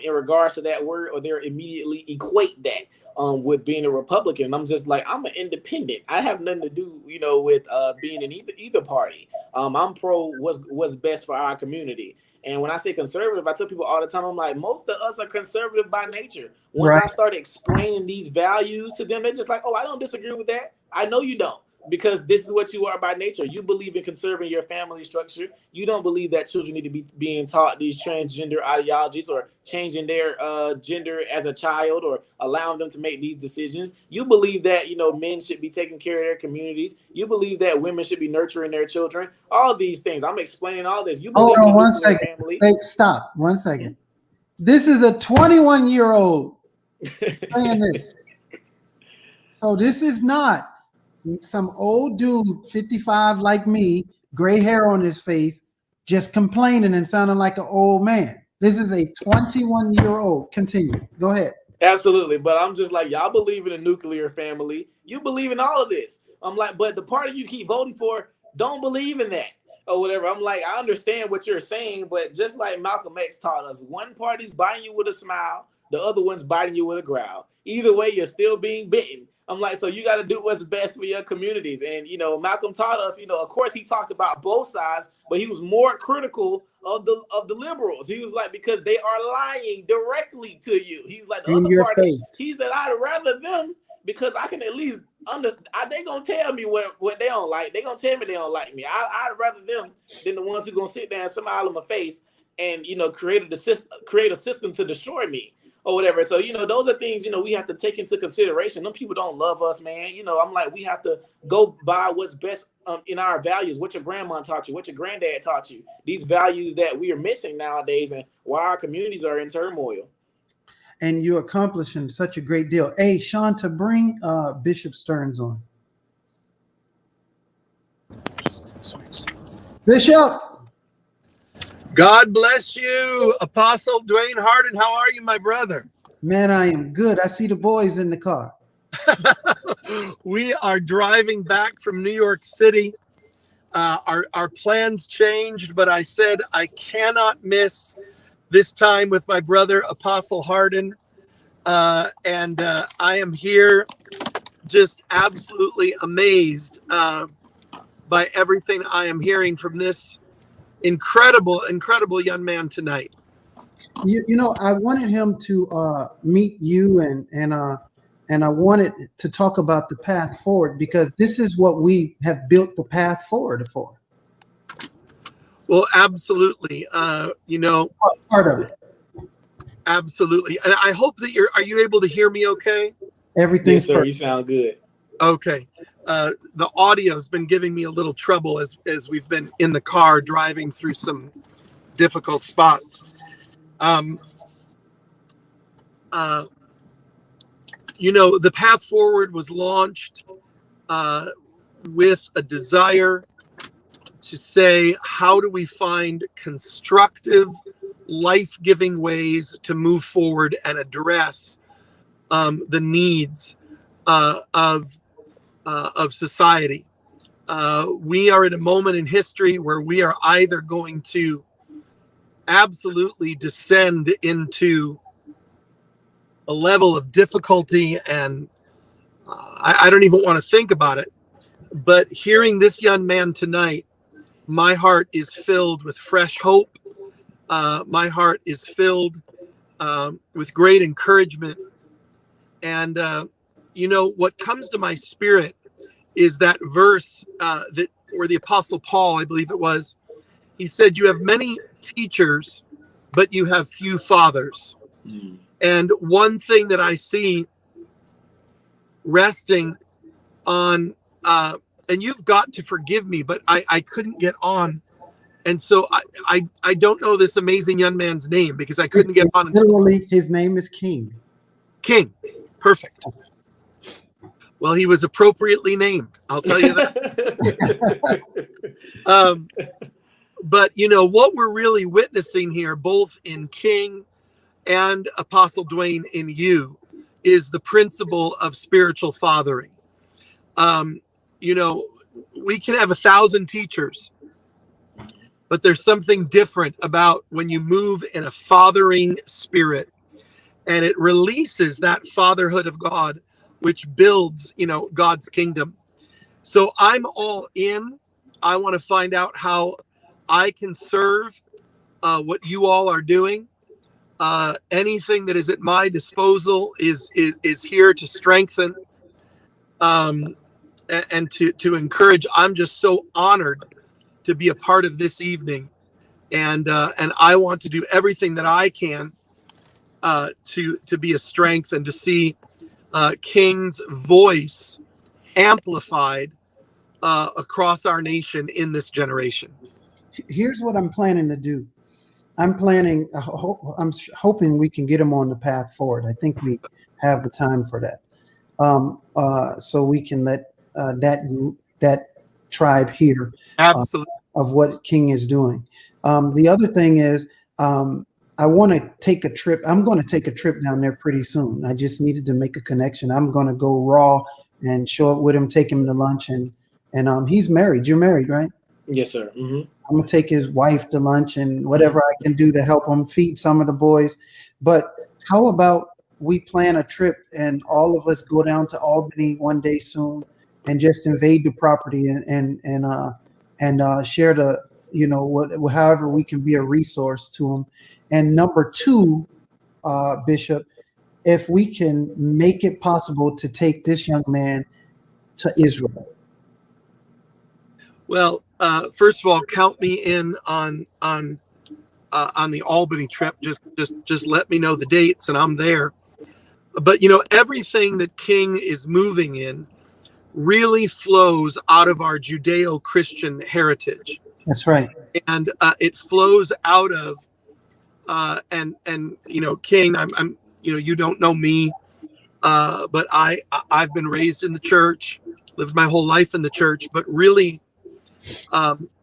in regards to that word, or they immediately equate that with being a Republican. I'm just like, I'm an independent. I have nothing to do, with being in either party. I'm pro what's best for our community. And when I say conservative, I tell people all the time, I'm like, most of us are conservative by nature. Once I started explaining these values to them, they're just like, oh, I don't disagree with that. I know you don't, because this is what you are by nature. You believe in conserving your family structure. You don't believe that children need to be being taught these transgender ideologies or changing their gender as a child or allowing them to make these decisions. You believe that, men should be taking care of their communities. You believe that women should be nurturing their children. All these things. I'm explaining all this. You believe in one second. Family. Hey, stop 1 second. This is a 21-year-old saying this. So this is not some old dude, 55 like me, gray hair on his face, just complaining and sounding like an old man. This is a 21-year-old. Continue. Go ahead. Absolutely. But I'm just like, y'all believe in a nuclear family. You believe in all of this. I'm like, but the party you keep voting for don't believe in that or whatever. I'm like, I understand what you're saying, but just like Malcolm X taught us, one party's biting you with a smile, the other one's biting you with a growl. Either way, you're still being bitten. I'm like, so you got to do what's best for your communities. And, Malcolm taught us, of course, he talked about both sides, but he was more critical of the liberals. He was like, because they are lying directly to you. He's like, the other party, he said, I'd rather them, because I can at least they going to tell me what they don't like. They going to tell me they don't like me. I'd rather them than the ones who going to sit there and smile in my face and, create a system to destroy me. Or whatever. So, those are things, we have to take into consideration. Them people don't love us, man. I'm like, we have to go by what's best in our values, what your grandma taught you, what your granddad taught you, these values that we are missing nowadays and why our communities are in turmoil. And you're accomplishing such a great deal. Hey, Shanta, bring Bishop Stearns on. Bishop! God bless you, Apostle Dwayne Harden. How are you, my brother? Man, I am good. I see the boys in the car. We are driving back from New York City. Our plans changed, but I said I cannot miss this time with my brother, Apostle Harden. And I am here just absolutely amazed by everything I am hearing from this incredible young man tonight. You know, I wanted him to meet you and I wanted to talk about the path forward, because this is what we have built the path forward for. Well, absolutely. You know, Part of it. Absolutely. And I hope that are you able to hear me okay? Everything's Yes, sir. You sound good. Okay. The audio's been giving me a little trouble as we've been in the car driving through some difficult spots. You know, the path forward was launched with a desire to say, how do we find constructive, life-giving ways to move forward and address the needs of society. We are at a moment in history where we are either going to absolutely descend into a level of difficulty, and I don't even want to think about it. But hearing this young man tonight, my heart is filled with fresh hope. My heart is filled with great encouragement. And, you know, what comes to my spirit is that verse where the Apostle Paul, I believe it was, he said, you have many teachers, but you have few fathers. Mm. And one thing that I see resting on, and you've got to forgive me, but I couldn't get on. And so I don't know this amazing young man's name because I couldn't get on. Literally, his name is King. King. Perfect. Well, he was appropriately named. I'll tell you that. But, you know, what we're really witnessing here, both in King and Apostle Dwayne in you, is the principle of spiritual fathering. You know, we can have 1,000 teachers, but there's something different about when you move in a fathering spirit, and it releases that fatherhood of God, which builds, you know, God's kingdom. So I'm all in. I want to find out how I can serve what you all are doing. Anything that is at my disposal is here to strengthen and to encourage. I'm just so honored to be a part of this evening, and I want to do everything that I can to be a strength and to see King's voice amplified across our nation in this generation. Here's what I'm planning to do. I'm hoping we can get him on the path forward. I think we have the time for that. So we can let that tribe hear Absolutely. Of what King is doing. The other thing is, I want to take a trip. I'm going to take a trip down there pretty soon. I just needed to make a connection. I'm going to go raw and show up with him, take him to lunch, and he's married. You're married, right? Yes, sir. Mm-hmm. I'm gonna take his wife to lunch and whatever I can do to help him feed some of the boys. But how about we plan a trip and all of us go down to Albany one day soon and just invade the property and share the, you know, however we can be a resource to them. And number two, Bishop, if we can make it possible to take this young man to Israel. Well, first of all, count me in on the Albany trip. Just let me know the dates, and I'm there. But you know, everything that King is moving in really flows out of our Judeo-Christian heritage. That's right. And it flows out of and you know, King, I'm you know, you don't know me, but I've been raised in the church, lived my whole life in the church, but really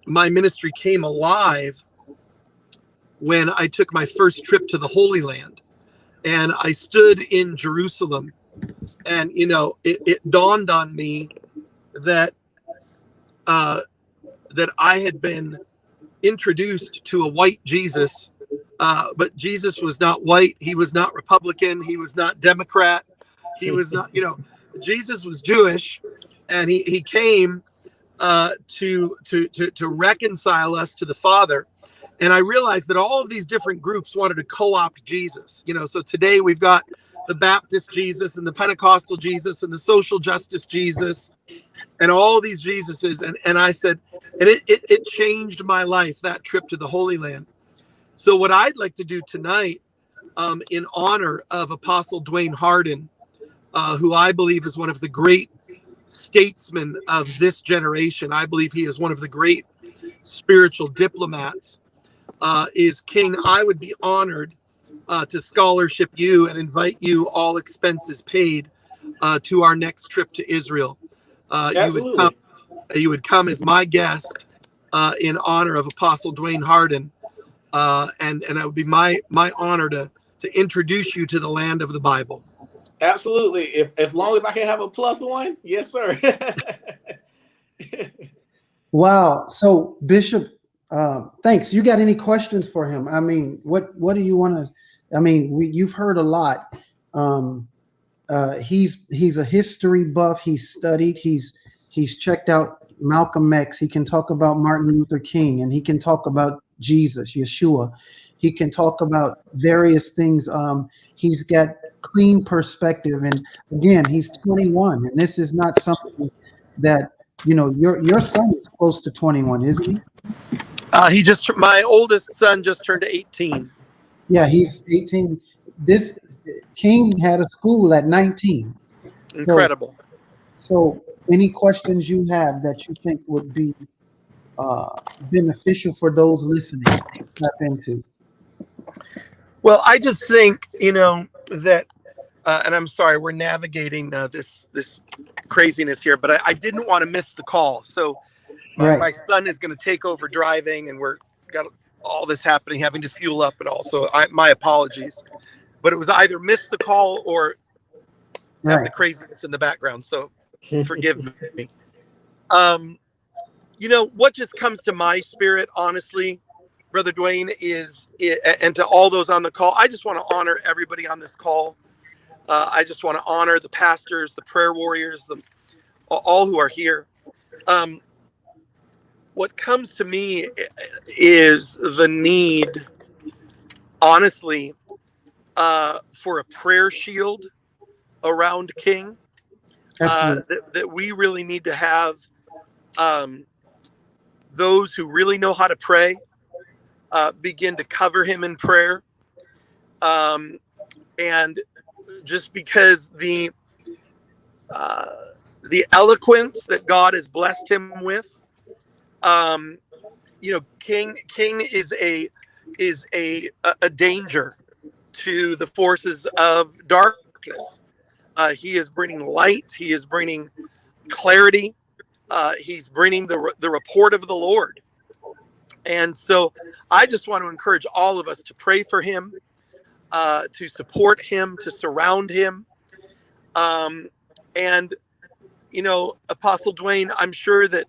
my ministry came alive when I took my first trip to the Holy Land, and I stood in Jerusalem, and it dawned on me that that I had been introduced to a white Jesus, but Jesus was not white. He was not Republican. He was not Democrat. He was not, Jesus was Jewish, and he came to reconcile us to the Father. And I realized that all of these different groups wanted to co-opt Jesus. So today we've got the Baptist Jesus and the Pentecostal Jesus and the social justice Jesus and all these Jesuses. And I said, and it changed my life, that trip to the Holy Land. So what I'd like to do tonight, in honor of Apostle Dwayne Hardin, who I believe is one of the great statesmen of this generation. I believe he is one of the great spiritual diplomats. Is King, I would be honored to scholarship you and invite you, all expenses paid, to our next trip to Israel. Absolutely. You would come as my guest in honor of Apostle Dwayne Hardin, and that would be my honor to introduce you to the land of the Bible. Absolutely. As long as I can have a +1, yes, sir. Wow. So Bishop, thanks. You got any questions for him? I mean, what do you want to? I mean, you've heard a lot. He's a history buff. He's studied. He's checked out Malcolm X. He can talk about Martin Luther King, and he can talk about Jesus, Yeshua. He can talk about various things. He's got clean perspective, and again, he's 21, and this is not something that your son is close to 21, isn't he? My oldest son just turned 18. Yeah, he's 18. This King had a school at 19. Incredible. So any questions you have that you think would be beneficial for those listening to tap into? Well, I just think, that, and I'm sorry, we're navigating this craziness here, but I didn't want to miss the call. So my son is going to take over driving, and we're got all this happening, having to fuel up and all. So my apologies, but it was either miss the call or have the craziness in the background. So forgive me. What just comes to my spirit, honestly, Brother Dwayne, and to all those on the call, I just want to honor everybody on this call. I just want to honor the pastors, the prayer warriors, all who are here. What comes to me is the need, honestly, for a prayer shield around King. That we really need to have those who really know how to pray begin to cover him in prayer. And just because the eloquence that God has blessed him with, King is a danger to the forces of darkness. He is bringing light. He is bringing clarity. He's bringing the report of the Lord. And so I just want to encourage all of us to pray for him, to support him, to surround him. And, Apostle Dwayne, I'm sure that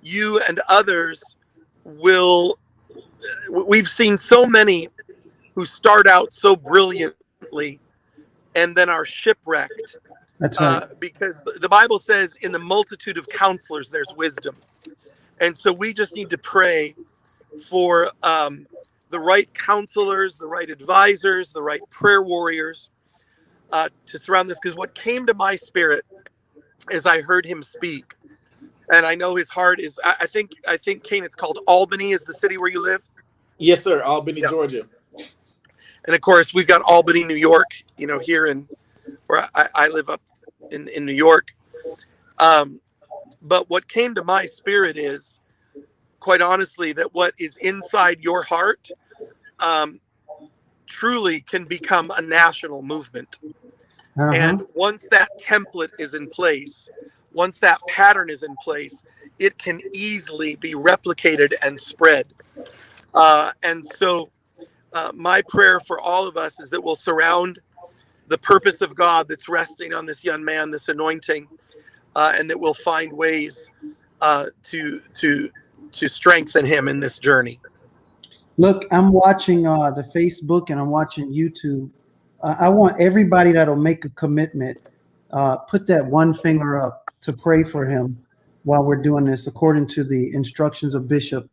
you and others we've seen so many who start out so brilliantly and then are shipwrecked. That's right. Because the Bible says in the multitude of counselors, there's wisdom. And so we just need to pray for the right counselors, the right advisors, the right prayer warriors to surround this. Because what came to my spirit as I heard him speak, and I know his heart is, I think, Kane, it's called Albany is the city where you live? Yes, sir. Albany, yeah. Georgia. And of course, we've got Albany, New York, here where I live up in New York. But what came to my spirit is, quite honestly, that what is inside your heart truly can become a national movement. Uh-huh. And once that template is in place, once that pattern is in place, it can easily be replicated and spread. And so my prayer for all of us is that we'll surround the purpose of God that's resting on this young man, this anointing, and that we'll find ways to strengthen him in this journey. Look, I'm watching the Facebook and I'm watching YouTube. I want everybody that'll make a commitment, put that one finger up to pray for him while we're doing this, according to the instructions of Bishop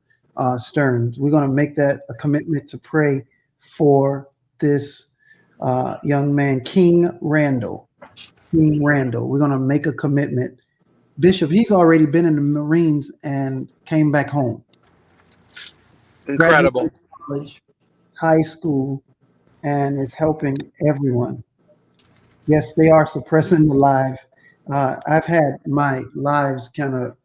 Stearns. We're going to make that a commitment to pray for this young man, King Randall. King Randall. We're going to make a commitment. Bishop, he's already been in the Marines and came back home. Incredible. College, high school, and is helping everyone. Yes, they are suppressing the live. I've had my lives kind of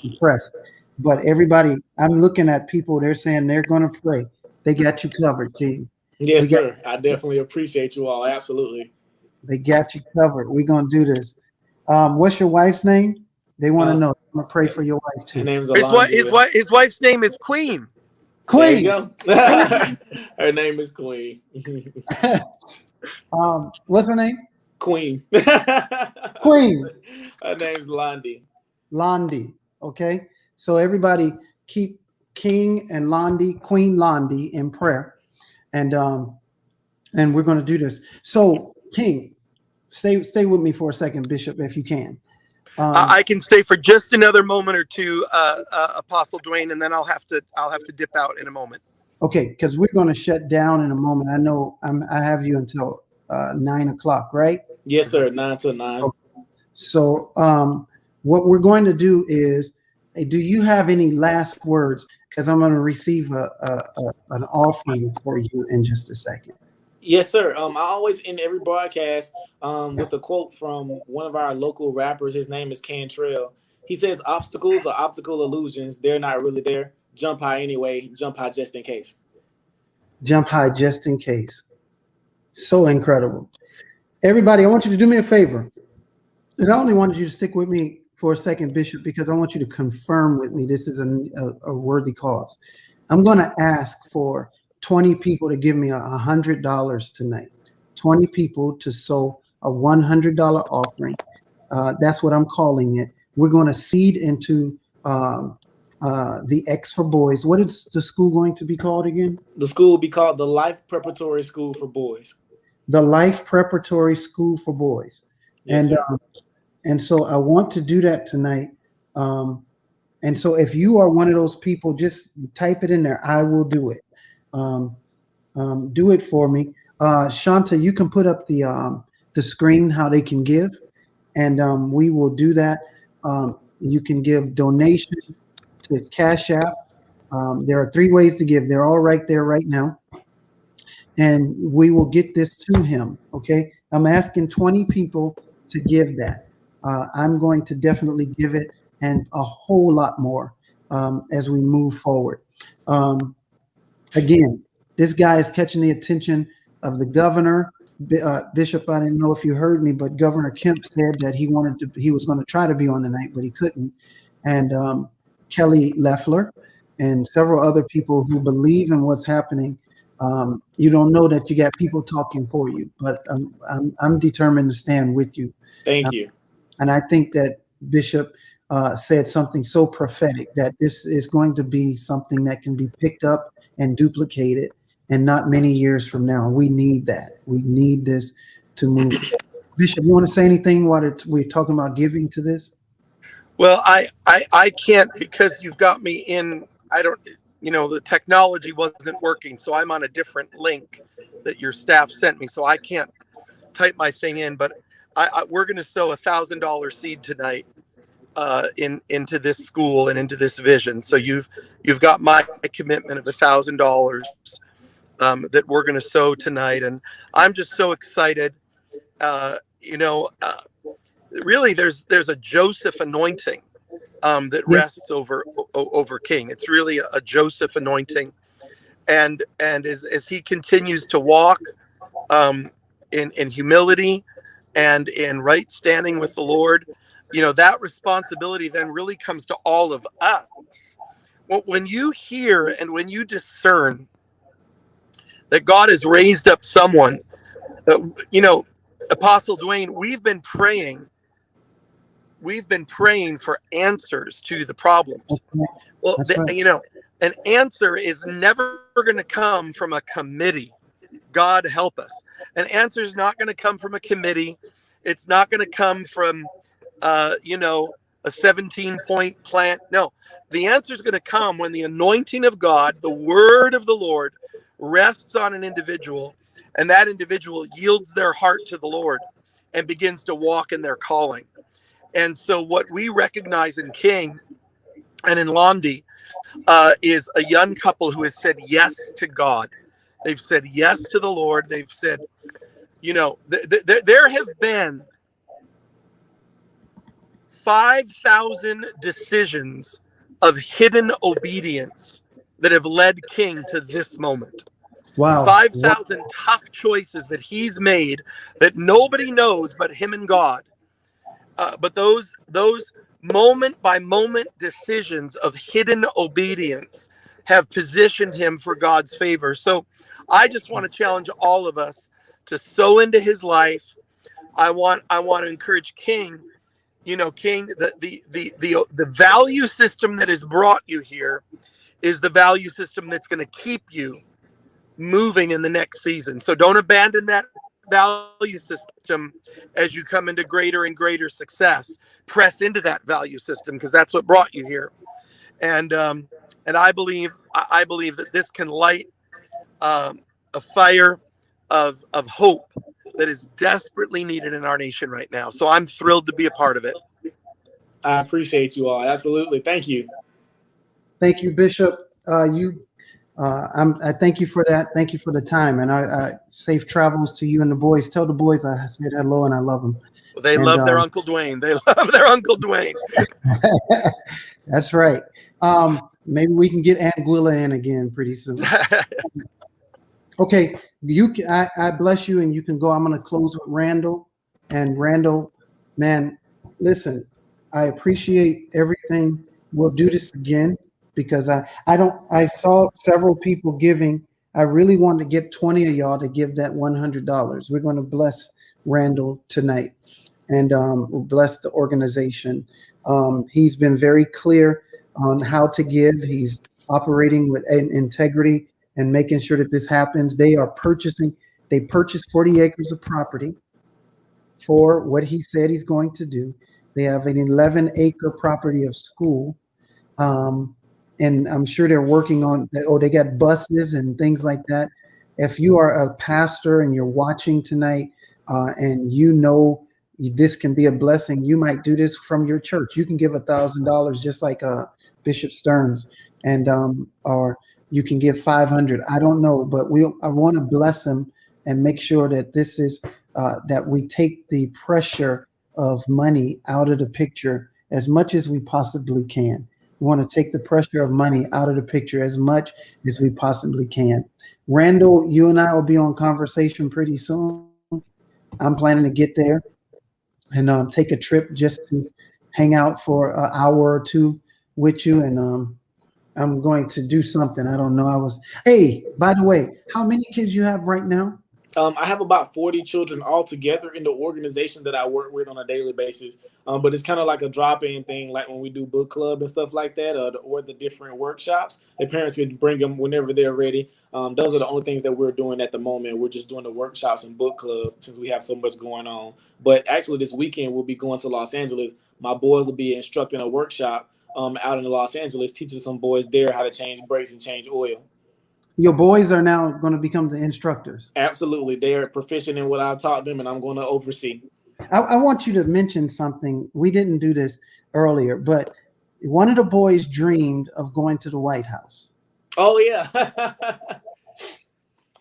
compressed, but everybody, I'm looking at people, they're saying they're going to pray. They got you covered, team. Yes, sir. I definitely appreciate you all. Absolutely. They got you covered. We're going to do this. What's your wife's name? They want to know. I'm going to pray for your wife, too. Her name's His wife's name is Queen. Queen. There you go. Her name is Queen. What's her name? Queen. Queen. Her name's Londi. Londi. Okay. So everybody keep King and Londi, Queen Londi in prayer. And we're going to do this. So King, stay with me for a second, Bishop, if you can. I can stay for just another moment or two, Apostle Dwayne, and then I'll have to dip out in a moment. Okay, because we're going to shut down in a moment. I know I have you until 9 o'clock, right? Yes, sir. 9 to 9. Okay. So what we're going to do is, do you have any last words? Because I'm going to receive an offering for you in just a second. Yes, sir. I always end every broadcast with a quote from one of our local rappers. His name is Cantrell. He says, "Obstacles are optical illusions. They're not really there. Jump high anyway. Jump high just in case." Jump high just in case. So incredible. Everybody, I want you to do me a favor. And I only wanted you to stick with me for a second, Bishop, because I want you to confirm with me this is a worthy cause. I'm going to ask for 20 people to give me $100 tonight. 20 people to sow a $100 offering. That's what I'm calling it. We're going to seed into the X for Boys. What is the school going to be called again? The school will be called the Life Preparatory School for Boys. The Life Preparatory School for Boys. Yes, and so I want to do that tonight. And so if you are one of those people, just type it in there. I will do it. Do it for me. Shanta, you can put up the screen how they can give, and we will do that. You can give donations to Cash App. There are 3 ways to give. They're all right there right now. And we will get this to him, okay? I'm asking 20 people to give that. I'm going to definitely give it, and a whole lot more as we move forward. Again, this guy is catching the attention of the governor. Bishop, I didn't know if you heard me, but Governor Kemp said that he was going to try to be on tonight, but he couldn't. And Kelly Loeffler and several other people who believe in what's happening. You don't know that you got people talking for you, but I'm determined to stand with you. Thank you. And I think that Bishop said something so prophetic that this is going to be something that can be picked up and duplicated, and not many years from now. We need that. We need this to move. Bishop, you want to say anything while we're talking about giving to this? Well, I can't, because you've got me in. I don't. The technology wasn't working, so I'm on a different link that your staff sent me, so I can't type my thing in. But we're going to sow $1,000 seed tonight into this school and into this vision. So you've got my commitment of $1,000 that we're going to sow tonight, and I'm just so excited. Really, there's a Joseph anointing that rests over King. It's really a Joseph anointing, and as he continues to walk in humility and in right standing with the Lord, that responsibility then really comes to all of us. When you hear and when you discern that God has raised up someone. You know, Apostle Dwayne, we've been praying for answers to the problems. Well, That's right. you know, an answer is never going to come from a committee. God help us. An answer is not going to come from a committee. It's not going to come from, you know, a 17-point plan. No, the answer is going to come when the anointing of God, the word of the Lord, rests on an individual, and that individual yields their heart to the Lord and begins to walk in their calling. And so what we recognize in King and in Londi is a young couple who has said yes to God. They've said yes to the Lord. They've said, you know, there have been 5,000 decisions of hidden obedience that have led King to this moment. Wow. 5,000 tough choices that he's made that nobody knows but him and God. But those moment by moment decisions of hidden obedience have positioned him for God's favor. So I just want to challenge all of us to sow into his life. I want to encourage King. You know, King, the value system that has brought you here is the value system that's going to keep you moving in the next season. So don't abandon that value system as you come into greater and greater success. Press into that value system because that's what brought you here. And I believe that this can light a fire of hope that is desperately needed in our nation right now. So I'm thrilled to be a part of it. I appreciate you all. Absolutely. Thank you. Thank you, Bishop. I thank you for that. Thank you for the time, and I safe travels to you and the boys. Tell the boys I said hello and I love them. They love their Uncle Dwayne. They love their Uncle Dwayne. That's right. Maybe we can get Anguilla in again pretty soon. Okay, I bless you, and you can go. I'm going to close with Randall. And Randall, man, listen, I appreciate everything. We'll do this again because I saw several people giving. I really wanted to get 20 of y'all to give that $100. We're going to bless Randall tonight, and we'll bless the organization. He's been very clear on how to give. He's operating with integrity and making sure that this happens. They purchased 40 acres of property for what he said he's going to do. They have an 11-acre property of school. And I'm sure they're working on, they got buses and things like that. If you are a pastor and you're watching tonight and you know this can be a blessing, you might do this from your church. You can give $1,000 just like Bishop Stearns, and or you can give 500. I don't know, but I want to bless them and make sure that this is that we take the pressure of money out of the picture as much as we possibly can. We want to take the pressure of money out of the picture as much as we possibly can. Randall, you and I will be on conversation pretty soon. I'm planning to get there and take a trip just to hang out for an hour or two with you. And I'm going to do something. I don't know. Hey, by the way, how many kids you have right now? I have about 40 children all together in the organization that I work with on a daily basis. But it's kind of like a drop-in thing, like when we do book club and stuff like that, or the different workshops. The parents can bring them whenever they're ready. Those are the only things that we're doing at the moment. We're just doing the workshops and book club since we have so much going on. But actually this weekend we'll be going to Los Angeles. My boys will be instructing a workshop out in Los Angeles, teaching some boys there how to change brakes and change oil. Your boys are now going to become the instructors. Absolutely. They are proficient in what I've taught them, and I'm going to oversee. I want you to mention something. We didn't do this earlier, but one of the boys dreamed of going to the White House. Oh, yeah.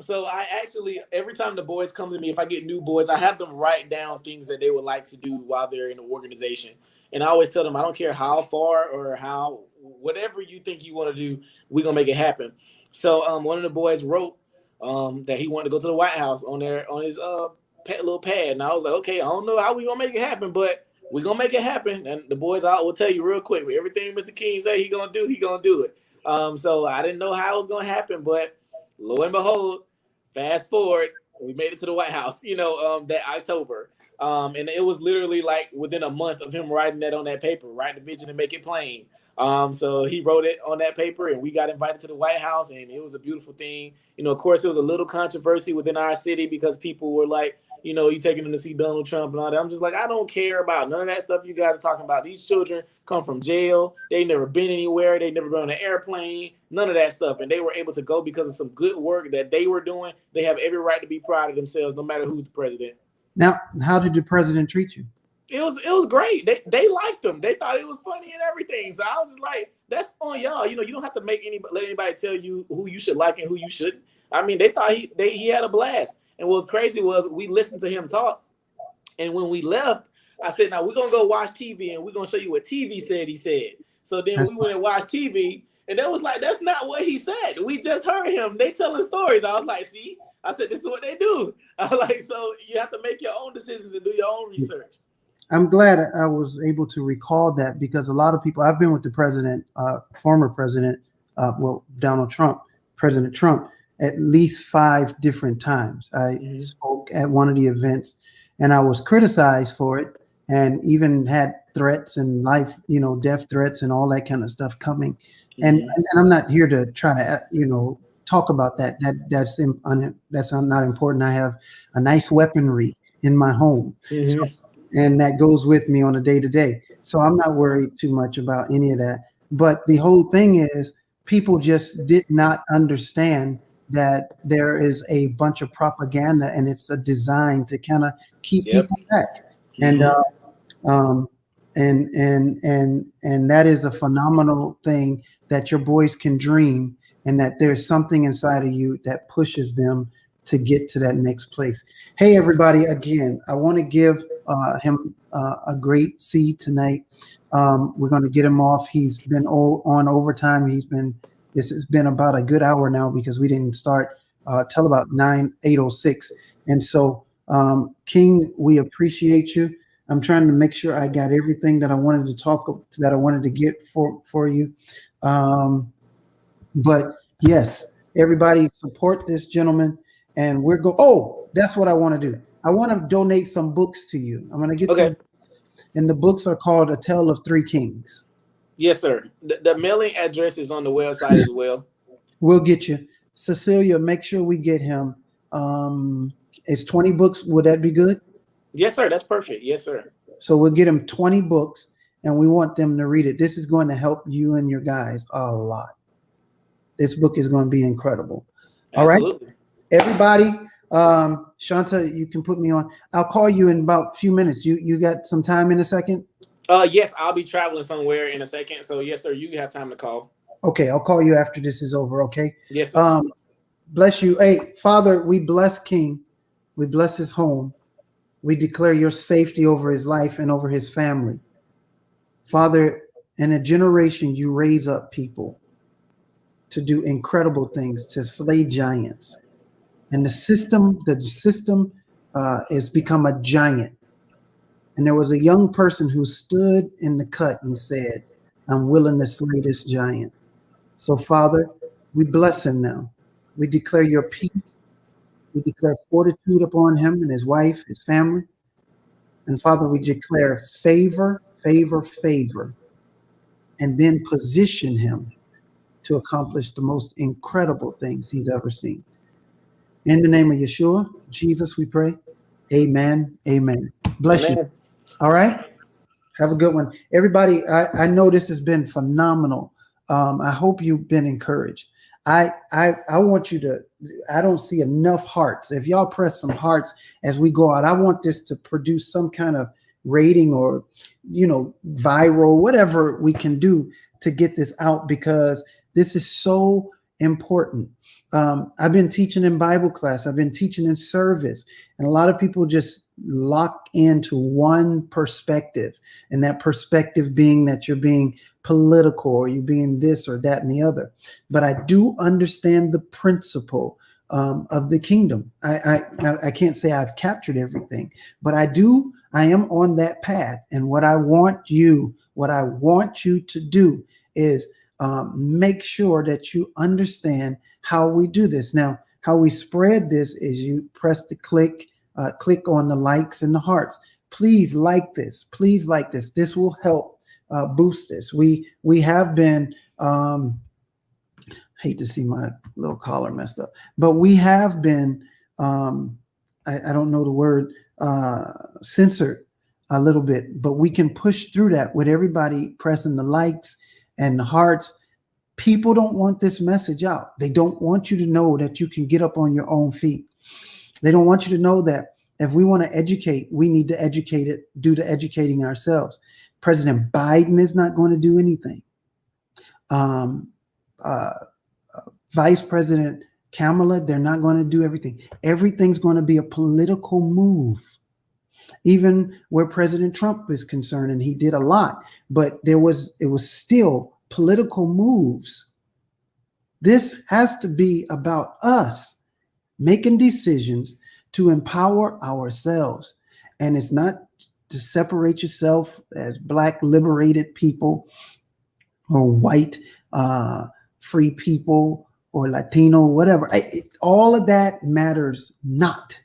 So I actually, every time the boys come to me, if I get new boys, I have them write down things that they would like to do while they're in the organization. And I always tell them, I don't care how far or whatever you think you want to do, we're going to make it happen. So one of the boys wrote that he wanted to go to the White House on his little pad. And I was like, okay, I don't know how we going to make it happen, but we're going to make it happen. And the boys will tell you real quick, everything Mr. King say he going to do it. So I didn't know how it was going to happen, but lo and behold, Fast forward, we made it to the White House, that October. And it was literally like within a month of him writing that on that paper, write the vision and make it plain. So he wrote it on that paper and we got invited to the White House and it was a beautiful thing. Of course, it was a little controversy within our city because people were like, you taking them to see Donald Trump and all that. I'm just like, I don't care about none of that stuff you guys are talking about. These children come from jail. They never been anywhere. They never been on an airplane, none of that stuff. And they were able to go because of some good work that they were doing. They have every right to be proud of themselves, no matter who's the president. Now, how did the president treat you? It was great. They liked him. They thought it was funny and everything. So I was just like, that's on y'all. You don't have to let anybody tell you who you should like and who you shouldn't. I mean, they thought he had a blast. And what was crazy was we listened to him talk. And when we left, I said, now we're going to go watch TV and we're going to show you what TV said he said. So then we went and watched TV and that was like, that's not what he said. We just heard him. They telling stories. I was like, see, I said, this is what they do. I was like, so you have to make your own decisions and do your own research. I'm glad I was able to recall that because a lot of people, I've been with the president, former president, Donald Trump, President Trump, at least 5 different times. I spoke at one of the events and I was criticized for it and even had threats and death threats and all that kind of stuff coming. And I'm not here to try to, talk about that. That's not important. I have a nice weaponry in my home. So, and that goes with me on a day-to-day. So I'm not worried too much about any of that. But the whole thing is people just did not understand that there is a bunch of propaganda and it's a design to kind of keep people back. And and that is a phenomenal thing that your boys can dream and that there's something inside of you that pushes them to get to that next place. Hey, everybody, again, I want to give him a great seed tonight. We're going to get him off. He's been on overtime. This has been about a good hour now because we didn't start till about 8:06. And so, King, we appreciate you. I'm trying to make sure I got everything that I wanted to get for you. But yes, everybody support this gentleman. And that's what I want to do. I want to donate some books to you. I'm going to get some. And the books are called A Tale of Three Kings. Yes, sir. The mailing address is on the website as well. We'll get you. Cecilia, make sure we get him. It's 20 books. Would that be good? Yes, sir. That's perfect. Yes, sir. So we'll get him 20 books and we want them to read it. This is going to help you and your guys a lot. This book is going to be incredible. Absolutely. All right. Everybody, Shanta, you can put me on. I'll call you in about a few minutes. You got some time in a second? Yes, I'll be traveling somewhere in a second. So yes, sir, you have time to call. Okay, I'll call you after this is over, okay? Yes, sir. Bless you. Hey, Father, we bless King. We bless his home. We declare your safety over his life and over his family. Father, in a generation, you raise up people to do incredible things, to slay giants. And the system has become a giant. And there was a young person who stood in the cut and said, I'm willing to slay this giant. So, Father, we bless him now. We declare your peace. We declare fortitude upon him and his wife, his family. And, Father, we declare favor, favor, favor, and then position him to accomplish the most incredible things he's ever seen. In the name of Yeshua, Jesus, we pray. Amen. Amen. Bless you. All right. Have a good one. Everybody, I know this has been phenomenal. I hope you've been encouraged. I want you to, I don't see enough hearts. If y'all press some hearts as we go out, I want this to produce some kind of rating or, viral, whatever we can do to get this out because this is so important. I've been teaching in Bible class. I've been teaching in service. And a lot of people just lock into one perspective. And that perspective being that you're being political or you're being this or that and the other. But I do understand the principle of the kingdom. I can't say I've captured everything, but I am on that path. And what I want you to do is make sure that you understand how we do this. Now, How we spread this is you press the click on the likes and the hearts. Please like this. Please like this. This will help boost this. We have been, hate to see my little collar messed up, but we have been, I don't know the word, censored a little bit, but we can push through that with everybody pressing the likes and the hearts. People don't want this message out. They don't want you to know that you can get up on your own feet. They don't want you to know that if we want to educate, we need to do the educating ourselves. President Biden is not going to do anything. Vice President Kamala, they're not going to do everything. Everything's going to be a political move. Even where President Trump is concerned, and he did a lot, but it was still political moves. This has to be about us making decisions to empower ourselves. And it's not to separate yourself as Black liberated people or white free people or Latino, whatever. All of that matters not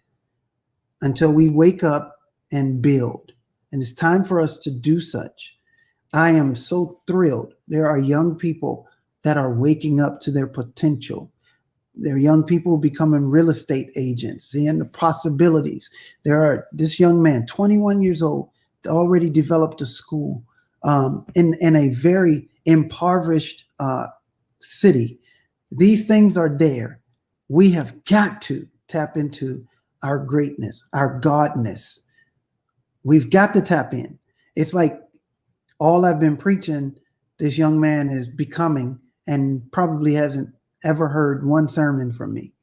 until we wake up and build. And it's time for us to do such. I am so thrilled. There are young people that are waking up to their potential. There are young people becoming real estate agents, seeing the possibilities. This young man, 21 years old, already developed a school in a very impoverished city. These things are there. We have got to tap into our greatness, our godness. We've got to tap in. It's like all I've been preaching, this young man is becoming, and probably hasn't ever heard one sermon from me.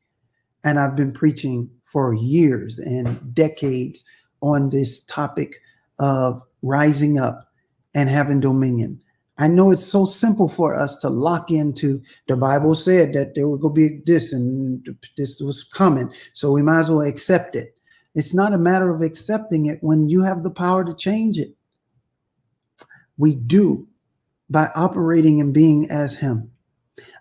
And I've been preaching for years and decades on this topic of rising up and having dominion. I know it's so simple for us to lock into the Bible said that there would go be this and this was coming, so we might as well accept it. It's not a matter of accepting it when you have the power to change it. We do by operating and being as him.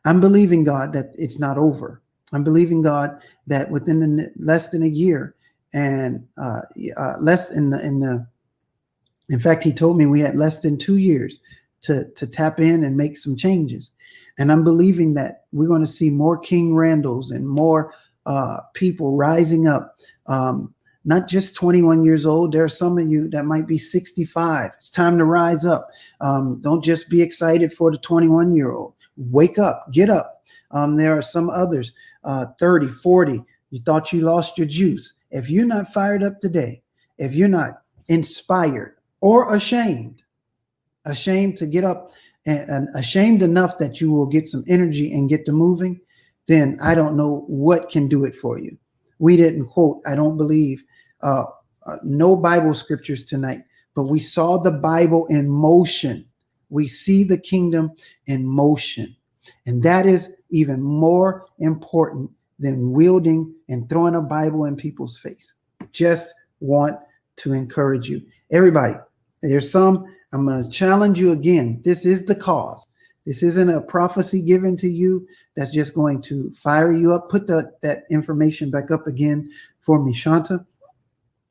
I'm believing God that it's not over. I'm believing God that within less than a year and in fact, he told me we had less than 2 years to tap in and make some changes. And I'm believing that we're going to see more King Randalls and more people rising up. Not just 21 years old. There are some of you that might be 65. It's time to rise up. Don't just be excited for the 21-year-old. Wake up, get up. There are some others, 30, 40. You thought you lost your juice. If you're not fired up today, if you're not inspired or ashamed to get up and ashamed enough that you will get some energy and get to moving, then I don't know what can do it for you. We didn't quote, I don't believe, no Bible scriptures tonight, but we saw the Bible in motion. We see the kingdom in motion. And that is even more important than wielding and throwing a Bible in people's face. Just want to encourage you. Everybody, there's some, I'm going to challenge you again. This is the cause. This isn't a prophecy given to you that's just going to fire you up. Put that information back up again for me, Shanta.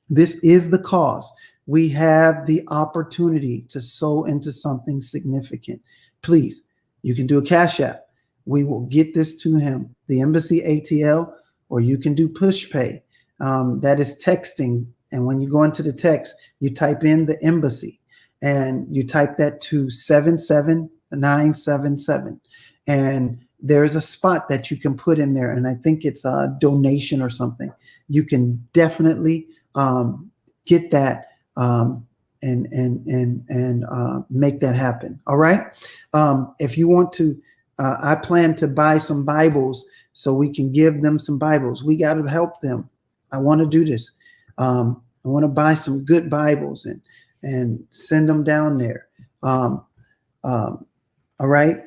This is the cause. We have the opportunity to sow into something significant. Please, you can do a Cash App. We will get this to him, the Embassy ATL, or you can do push pay. That is texting. And when you go into the text, you type in the Embassy and you type that to 77977. And there's a spot that you can put in there. And I think it's a donation or something. You can definitely get that and make that happen. All right. If you want to, I plan to buy some Bibles so we can give them some Bibles. We got to help them. I want to do this. I want to buy some good Bibles and send them down there. All right.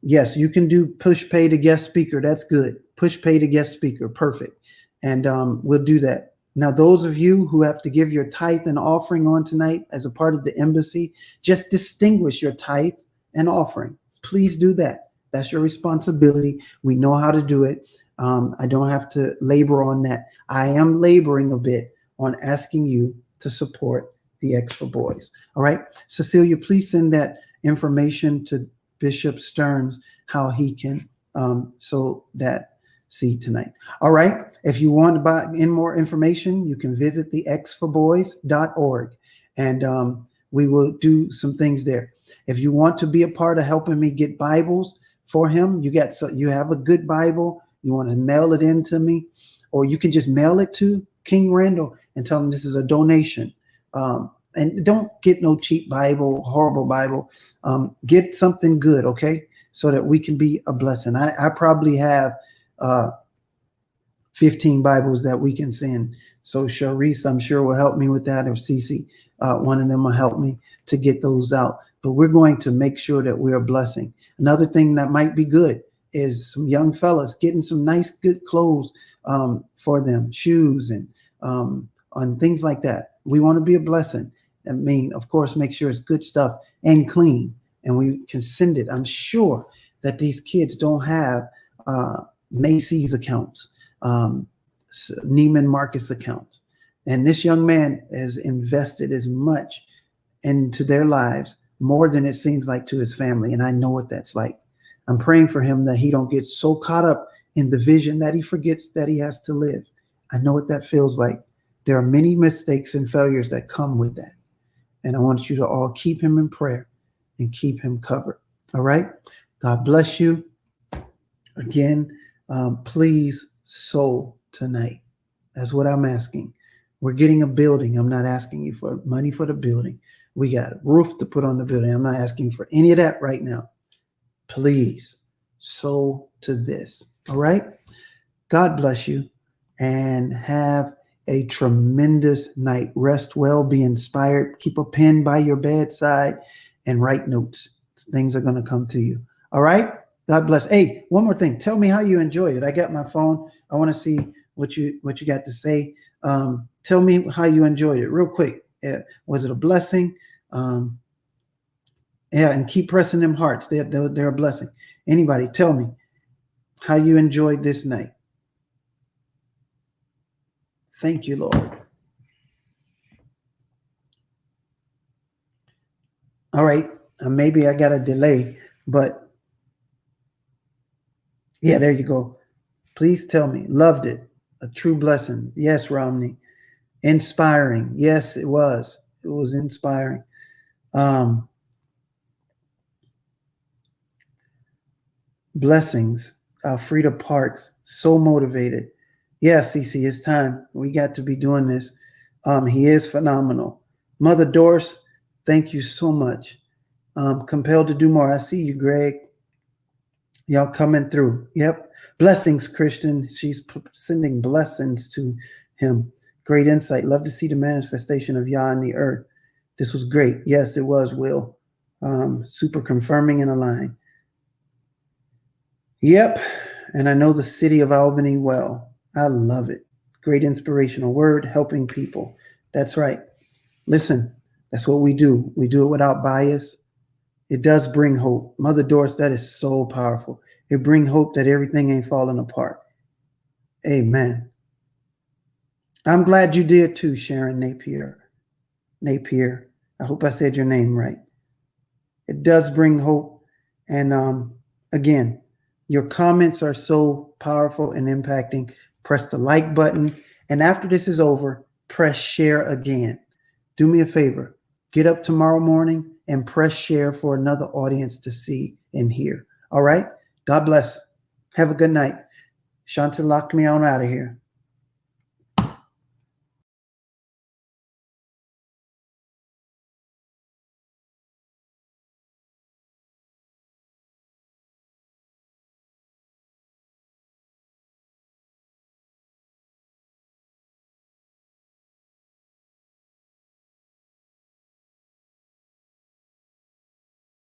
Yes, you can do push pay to guest speaker. That's good. Push pay to guest speaker. Perfect. And we'll do that. Now, those of you who have to give your tithe and offering on tonight as a part of the embassy, just distinguish your tithe and offering. Please do that. That's your responsibility. We know how to do it. I don't have to labor on that. I am laboring a bit on asking you to support the X for Boys. All right. Cecilia, please send that information to Bishop Stearns, how he can sow that seed tonight. All right. If you want to buy in more information, you can visit the xforboys.org, and we will do some things there. If you want to be a part of helping me get Bibles for him, you have a good Bible, you want to mail it in to me, or you can just mail it to King Randall and tell him this is a donation. And don't get no cheap Bible, horrible Bible. Get something good, okay? So that we can be a blessing. I probably have 15 Bibles that we can send. So Sharice, I'm sure, will help me with that, or Cece, one of them will help me to get those out. But we're going to make sure that we're a blessing. Another thing that might be good is some young fellas getting some nice, good clothes for them, shoes and on things like that. We want to be a blessing. I mean, of course, make sure it's good stuff and clean, and we can send it. I'm sure that these kids don't have Macy's accounts, Neiman Marcus accounts. And this young man has invested as much into their lives, more than it seems like to his family. And I know what that's like. I'm praying for him that he don't get so caught up in the vision that he forgets that he has to live. I know what that feels like. There are many mistakes and failures that come with that. And I want you to all keep him in prayer and keep him covered. All right. God bless you. Again, please sow tonight. That's what I'm asking. We're getting a building. I'm not asking you for money for the building. We got a roof to put on the building. I'm not asking for any of that right now. Please sow to this. All right. God bless you and have a tremendous night. Rest well, be inspired. Keep a pen by your bedside and write notes. Things are going to come to you. All right. God bless. Hey, one more thing. Tell me how you enjoyed it. I got my phone. I want to see what you got to say. Tell me how you enjoyed it real quick. Was it a blessing? Yeah, and keep pressing them hearts. They're a blessing. Anybody, tell me how you enjoyed this night. Thank you, Lord. All right. Maybe I got a delay, but yeah, there you go. Please tell me. Loved it. A true blessing. Yes, Romney. Inspiring. Yes, it was. It was inspiring. Blessings. Alfreda Parks. So motivated. Yeah, Cece, it's time. We got to be doing this. He is phenomenal. Mother Doris, thank you so much. Compelled to do more. I see you, Greg. Y'all coming through. Yep. Blessings, Christian. She's sending blessings to him. Great insight. Love to see the manifestation of Yah in the earth. This was great. Yes, it was, Will. Super confirming and aligned. Yep. And I know the city of Albany well. I love it. Great inspirational word, helping people. That's right. Listen, that's what we do. We do it without bias. It does bring hope. Mother Doris, that is so powerful. It brings hope that everything ain't falling apart. Amen. I'm glad you did too, Sharon Napier. I hope I said your name right. It does bring hope. And again, your comments are so powerful and impacting. Press the like button. And after this is over, press share again. Do me a favor. Get up tomorrow morning and press share for another audience to see and hear. All right? God bless. Have a good night. Shanta locked me on out of here.